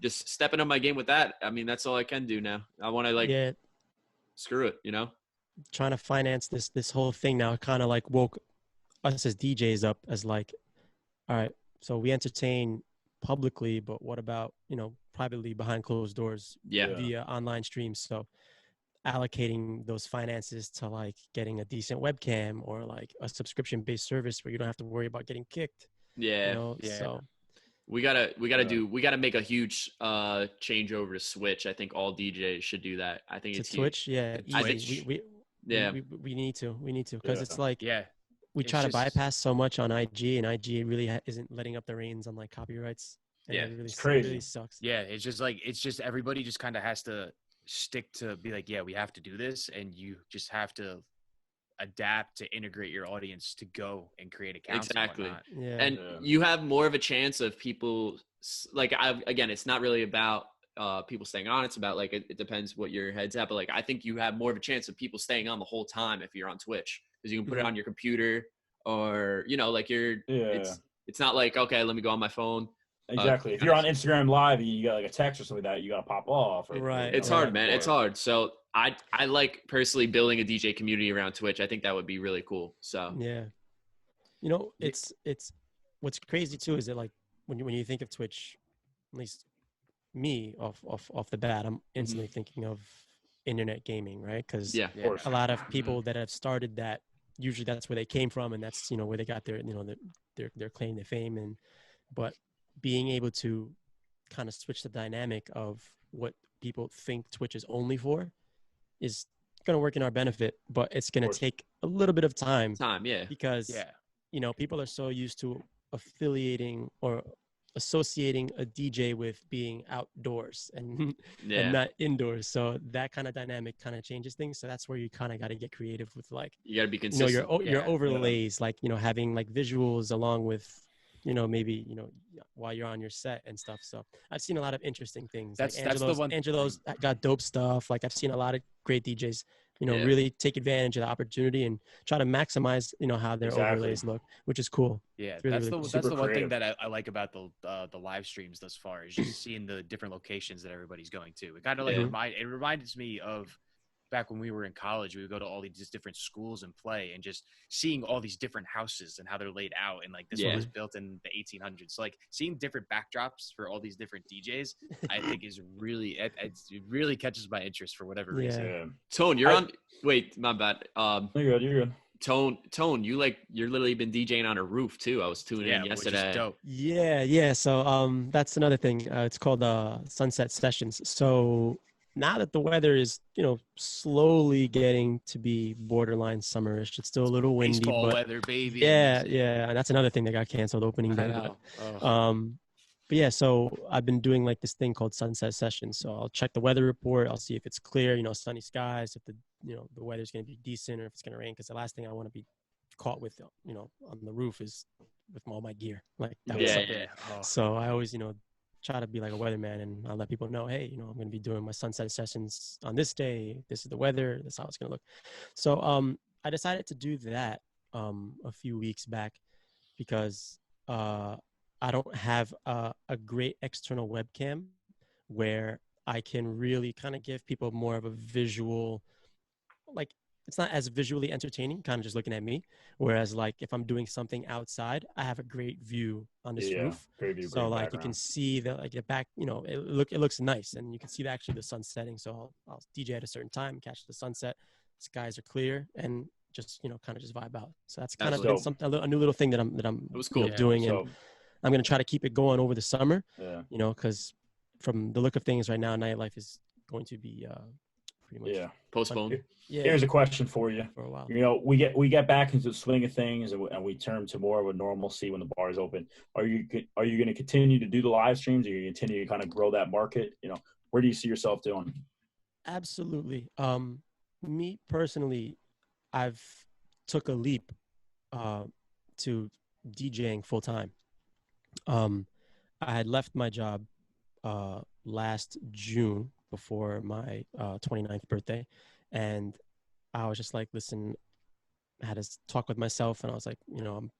Just stepping up my game with that. I mean, that's all I can do now. I want to screw it, you know? Trying to finance this whole thing now kind of like woke us as DJs up as like, all right, so we entertain publicly, but what about, you know, privately behind closed doors via online streams? So allocating those finances to like getting a decent webcam or like a subscription-based service where you don't have to worry about getting kicked. Yeah. You know? So we gotta make a huge change over to Switch. I think all DJs should do that. I think it's Twitch. Huge. Yeah, I think we need to because it's like we try to bypass so much on IG, and IG really isn't letting up the reins on like copyrights. And it really, it's crazy. It really sucks. Yeah, it's just everybody just kind of has to stick to be like, we have to do this, and you just have to adapt to integrate your audience to go and create accounts. Exactly. And you have more of a chance of people like again, it's not really about people staying on. It's about like it depends what your head's at, but like I think you have more of a chance of people staying on the whole time if you're on Twitch because you can put it on your computer or you know like it's not like okay, let me go on my phone. Exactly. If you're on Instagram Live and you got like a text or something like that, you got to pop off. Right. It's hard, man. It's hard. So I like personally building a DJ community around Twitch. I think that would be really cool. So yeah, you know, it's what's crazy too is that like when you think of Twitch, at least me off the bat, I'm instantly thinking of internet gaming, right? Because a lot of people that have started that usually that's where they came from, and that's, you know, where they got their, you know, their claim to fame. And but being able to kind of switch the dynamic of what people think Twitch is only for is going to work in our benefit, but it's going to take a little bit of time. Yeah. Because, you know, people are so used to affiliating or associating a DJ with being outdoors and and not indoors. So that kind of dynamic kind of changes things. So that's where you kind of got to get creative with, like, you got to be consistent. You know, your overlays, like, you know, having like visuals along with, you know, maybe, you know, while you're on your set and stuff. So I've seen a lot of interesting things. That's Angelo's, the one. Angelo's got dope stuff. Like, I've seen a lot of great DJs, you know, really take advantage of the opportunity and try to maximize, you know, how their overlays look, which is cool. Yeah, really, that's really the cool. that's the one thing that I like about the live streams thus far, is just seeing the different locations that everybody's going to. It kind of like reminds me of back when we were in college. We would go to all these different schools and play, and just seeing all these different houses and how they're laid out, and like this one was built in the 1800s. So like seeing different backdrops for all these different DJs, I think is really it really catches my interest for whatever reason. Yeah. Tone, you're on. Wait, my bad. You're good. Tone, you're literally been DJing on a roof too. I was tuning in yesterday. Which is dope. Yeah. So that's another thing. It's called Sunset Sessions. So now that the weather is, you know, slowly getting to be borderline summerish, it's still a little windy. Baseball but weather, baby. Yeah. And that's another thing that got canceled opening day. But yeah, so I've been doing like this thing called Sunset Sessions. So I'll check the weather report. I'll see if it's clear, you know, sunny skies, if the, you know, the weather's going to be decent, or if it's going to rain. Because the last thing I want to be caught with, you know, on the roof is with all my gear. Like that. So I always, you know, try to be like a weatherman, and I'll let people know, hey, you know, I'm going to be doing my sunset sessions on this day. This is the weather. This is how it's going to look. So I decided to do that a few weeks back because I don't have a great external webcam where I can really kind of give people more of a visual, like, it's not as visually entertaining, kind of just looking at me. Whereas, like, if I'm doing something outside, I have a great view on this roof. Great view, so, like, you can see the, like, the back, you know, it looks nice. And you can see actually the sun setting. So I'll DJ at a certain time, catch the sunset. Skies are clear, and just, you know, kind of just vibe out. So that's kind of been something, a new little thing that I'm you know, doing. And I'm going to try to keep it going over the summer, you know, because from the look of things right now, nightlife is going to be pretty much postponed. Here's a question for you. For a while. You know, we get back into the swing of things, and we turn to more of a normalcy when the bar is open. Are you going to continue to do the live streams? Are you going to continue to kind of grow that market? You know, where do you see yourself doing? Absolutely. Me personally, I've took a leap to DJing full time. I had left my job last June before my 29th birthday, and I was just like, listen, I had to talk with myself, and I was like, you know, I'm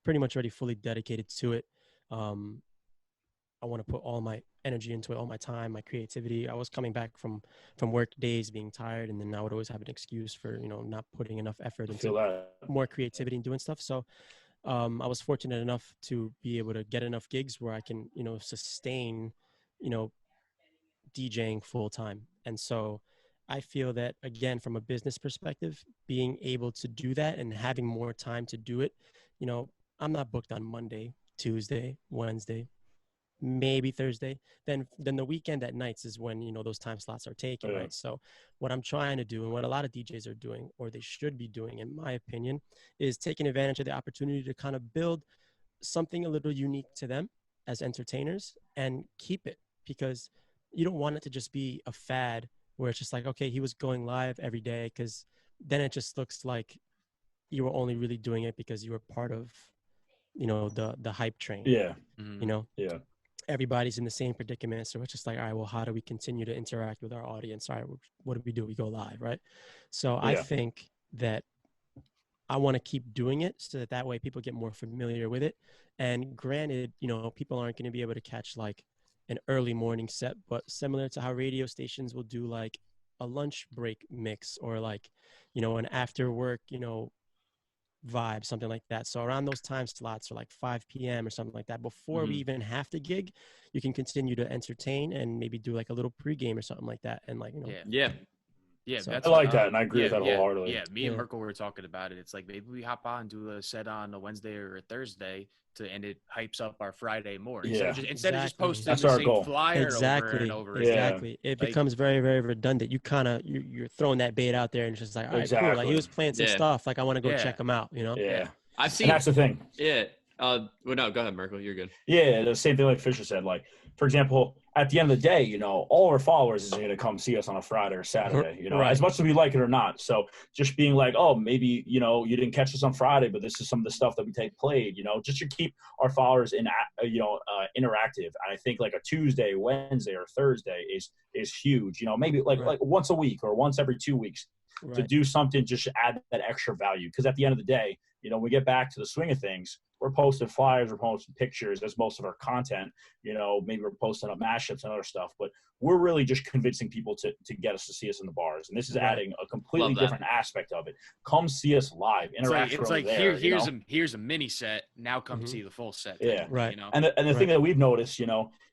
pretty much already fully dedicated to it. I want to put all my energy into it, all my time, my creativity. I was coming back from work days being tired, and then I would always have an excuse for, you know, not putting enough effort into more creativity and doing stuff. So I was fortunate enough to be able to get enough gigs where I can, you know, sustain, you know, DJing full time. And so I feel that, again, from a business perspective, being able to do that and having more time to do it, you know, I'm not booked on Monday, Tuesday, Wednesday, maybe Thursday. Then the weekend at nights is when, you know, those time slots are taken, right? So what I'm trying to do, and what a lot of DJs are doing, or they should be doing, in my opinion, is taking advantage of the opportunity to kind of build something a little unique to them as entertainers and keep it, because you don't want it to just be a fad where it's just like, okay, he was going live every day, because then it just looks like you were only really doing it because you were part of, you know, the hype train. You know, everybody's in the same predicament. So it's just like, all right, well, how do we continue to interact with our audience? All right, what do? We go live, right? So I think that I want to keep doing it so that way people get more familiar with it. And granted, you know, people aren't going to be able to catch like an early morning set, but similar to how radio stations will do like a lunch break mix, or like, you know, an after work, you know, vibe, something like that. So around those time slots, or like 5 p.m. or something like that, before we even have to gig, you can continue to entertain and maybe do like a little pregame or something like that. And like, you know, Yeah, So, that's I like that, and I agree with that yeah, wholeheartedly. Yeah, me and Merkel were talking about it. It's like maybe we hop on, do a set on a Wednesday or a Thursday, and it hypes up our Friday more. Yeah. Instead of just posting That's the our same goal. flyer over and exactly, over exactly. again. It Like, becomes very, very redundant. You kind of you're throwing that bait out there, and it's just like, all right, cool. Like he Exactly. was playing some Yeah. stuff. Like I want to go Yeah. check him out. You know. Yeah. I've And seen. that's the thing. Yeah. Well, no, go ahead, Merkel. You're good. Yeah, the same thing like Fisher said. Like, for example, at the end of the day, all our followers is going to come see us on a Friday or Saturday, Right. as much as we like it or not. So just being like, oh, maybe, you didn't catch us on Friday, but this is some of the stuff that we played, just to keep our followers interactive. And I think like a Tuesday, Wednesday, or Thursday is huge, maybe like once a week or once every 2 weeks to do something, just to add that extra value. Because at the end of the day, we get back to the swing of things. We're posting flyers, we're posting pictures. That's most of our content. Maybe we're posting up mashups and other stuff, but we're really just convincing people to get us to see us in the bars. And this is adding a completely different aspect of it. Come see us live. Interact. It's like here's a mini set. Now come see the full set. Yeah. Right. And the thing that we've noticed,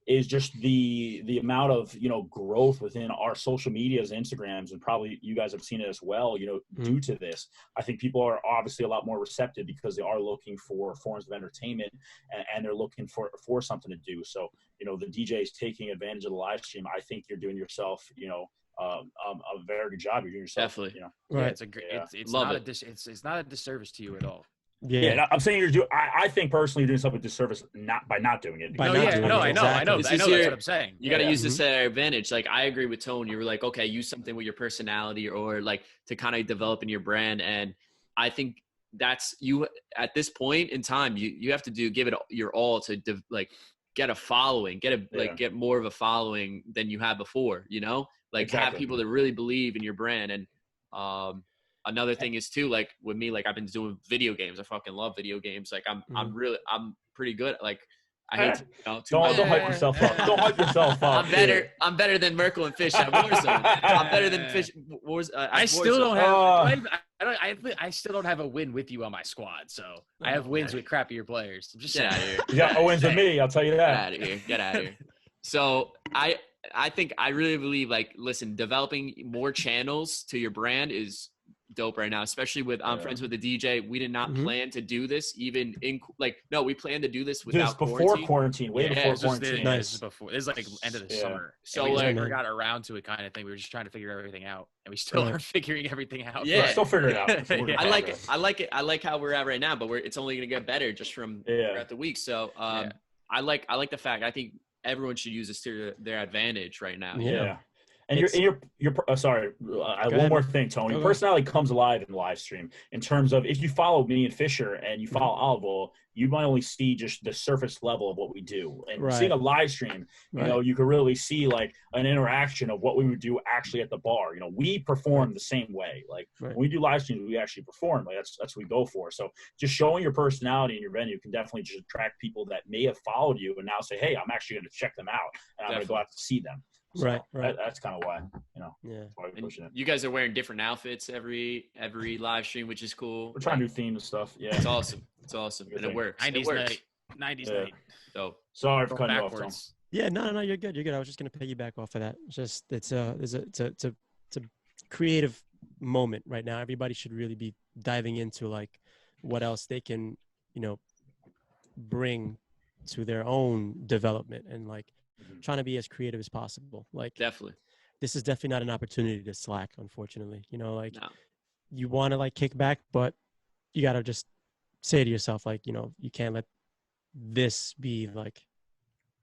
is just the amount of, growth within our social medias, Instagrams, and probably you guys have seen it as well, due to this. I think people are obviously a lot more receptive because they are looking for forms of entertainment and they're looking for something to do. So, the DJs taking advantage of the live stream, I think you're doing yourself, a very good job. You're doing yourself. Definitely. Yeah, it's a great, it's not a disservice to you at all. Yeah, I'm saying I think personally you're doing something disservice by not doing it. I know. That's what I'm saying. You got to use this at our advantage. Like I agree with Tone. You were like, okay, use something with your personality or like to kind of develop in your brand. And I think that's you at this point in time. You have to give it your all to get a following, get more of a following than you had before. Have people that really believe in your brand. And another thing is too, like with me, like I've been doing video games. I fucking love video games. Like I'm pretty good. Like I hate to, don't hype yourself up. Don't hype yourself up. I'm better than Merkel and Fish at Warzone. I'm better than Fish. I still don't have. I still don't have a win with you on my squad. So I have wins with crappier players. I'm just get out of here. You got wins with me. I'll tell you that. Get out of here. So I think I really believe listen, developing more channels to your brand is dope right now, especially with I'm friends with the DJ. We did not plan to do this even we planned to do this without quarantine. Way before quarantine. Nice. Before it was like end of the summer. So we never got around to it kind of thing. We were just trying to figure everything out. And we still are figuring everything out. Yeah. Still figuring it out. I like it. I like it. I like how we're at right now, but it's only gonna get better just from throughout the week. So I like the fact I think everyone should use this to their advantage right now. Yeah. And you're sorry. One more thing, Tony. Your personality comes alive in the live stream in terms of if you follow me and Fisher and you follow Oliver, you might only see just the surface level of what we do. And seeing a live stream, you could really see like an interaction of what we would do actually at the bar. We perform the same way. Like when we do live streams, we actually perform. Like that's what we go for. So just showing your personality in your venue can definitely just attract people that may have followed you and now say, hey, I'm actually going to check them out and I'm going to go out to see them. So right. That's kind of why, why we're pushing it. You guys are wearing different outfits every live stream, which is cool. We're trying new themes and stuff. Yeah, it's awesome. And it works. 90s night. 90s night. So sorry for cutting you off, Tom. Yeah, no, you're good. I was just gonna piggyback off of that. It's a creative moment right now. Everybody should really be diving into like what else they can, bring to their own development and like trying to be as creative as possible. Like definitely, this is definitely not an opportunity to slack. Unfortunately, you want to like kick back, but you got to just say to yourself, like, you can't let this be like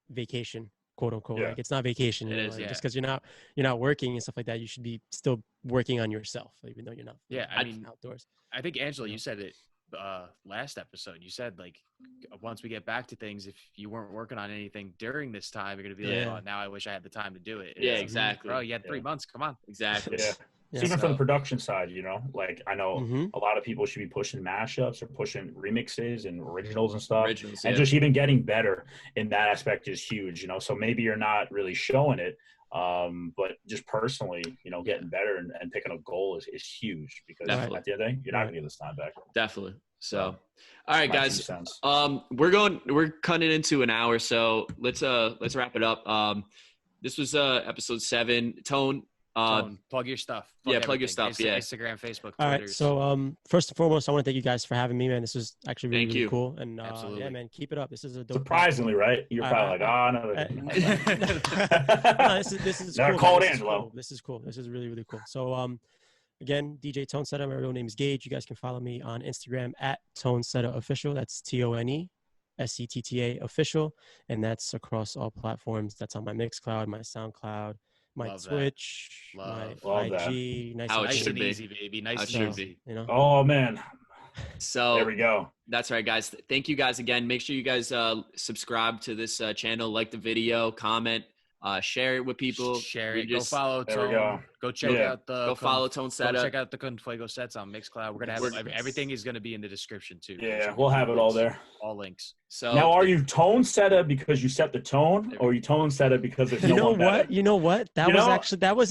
vacation, quote unquote. Like it's not vacation. Just because you're not working and stuff like that, you should be still working on yourself, even though you're not. Yeah, I mean, outdoors. I think Angelo, you said it last episode. You said like once we get back to things, if you weren't working on anything during this time, you're gonna be like, oh, now I wish I had the time to do it. Yeah, exactly. Bro, you had 3 months. Come on. Exactly. Yeah. Even from the production side, like I know a lot of people should be pushing mashups or pushing remixes and originals and stuff. And just even getting better in that aspect is huge, So maybe you're not really showing it, but just personally, getting better and picking a goal is huge because at the end of the day, you're not gonna get this time back. Definitely. So, all right, guys. We're cutting into an hour, so let's wrap it up. This was episode 7. Tone, Plug your stuff. Plug your stuff. Instagram, Facebook, Twitter. All right. So first and foremost, I want to thank you guys for having me, man. This was actually really cool. And Absolutely. yeah, man, keep it up. This is a dope. Surprisingly, right? You're probably no. This is Never cool. called Angelo. This is cool. This is really, really cool. So again, DJ Tonesetta. My real name is Gage. You guys can follow me on Instagram at Tonesetta Official. That's TONESETTA Official, and that's across all platforms. That's on my Mixcloud, my SoundCloud, my Love Twitch, Love my IG. How it Nice should and be. easy, baby. Nice How it and should easy. be. You know. Oh man. So there we go. That's right, guys. Thank you guys again. Make sure you guys subscribe to this channel, like the video, comment, share it with people. Share it. Go follow There we Tone. go. Go check out the. Go follow Tonesetta. Go check out the Fuego sets on Mixcloud. We're gonna have everything is gonna be in the description too. Yeah, we'll have it all there. All links. So now, are you Tonesetta because you set the tone, or are you Tonesetta because there's no one better? You know what? That was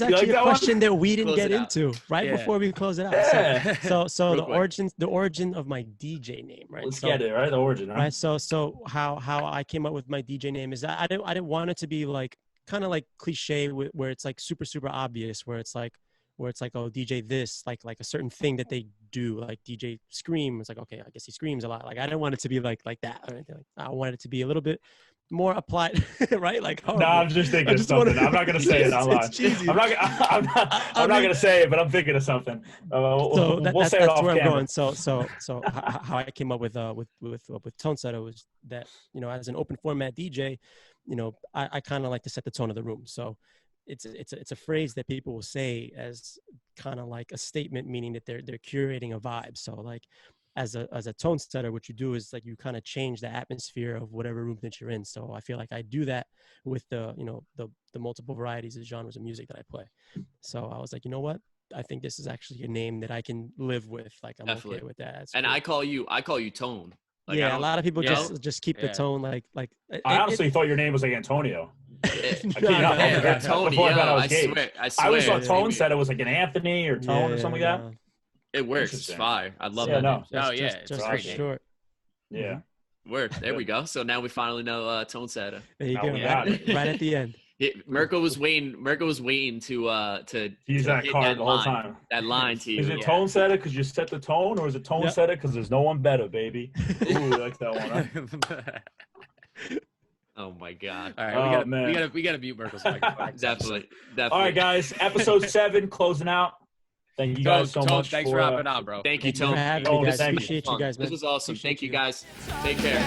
actually a question that we didn't get into before we close it out. Yeah. So the origin of my DJ name, right? Let's get it right. The origin, right? Right. So how I came up with my DJ name is that I didn't want it to be like kind of like cliche where it's like super obvious, where it's like oh, DJ this, like a certain thing that they do, like DJ Scream. It's like, okay, I guess he screams a lot. Like I didn't want it to be like that or anything. I wanted it to be a little bit more applied, right? Like, no, I'm just thinking of something. I'm not gonna say it online. I'm not gonna say it, but I'm thinking of something. We'll say it off where camera. I'm going. So how I came up with Tonesetta was that, you know, as an open format DJ, you know, I kind of like to set the tone of the room. So it's a phrase that people will say as kind of like a statement, meaning that they're curating a vibe. So like as a tone setter, what you do is like you kind of change the atmosphere of whatever room that you're in. So I feel like I do that with the multiple varieties of genres of music that I play. So I was like, you know what? I think this is actually a name that I can live with. Like I'm okay with that. That's and cool. I call you Tone. Like, a lot of people just keep the tone like. I honestly thought your name was like Antonio. Tony. I swear. I always thought Tone said it was like an Anthony or Tone or something like that. It works. It's fire. I love that. Just short. Yeah. Word. There we go. So now we finally know Tonesetta. There you go. Right at the end. Mirko was waiting to use that card the whole time. That line to you. Is it Tonesetta because you set the tone, or is it Tonesetta because there's no one better, baby? Ooh, like that one. Huh? Oh my God! All right, we gotta mute Mirko's mic. Definitely. All right, guys. Episode 7 closing out. Thank you guys so much. Thanks for hopping on, bro. Thank you, Tone. Appreciate you guys, man. This was awesome. Thank you, guys. Take care.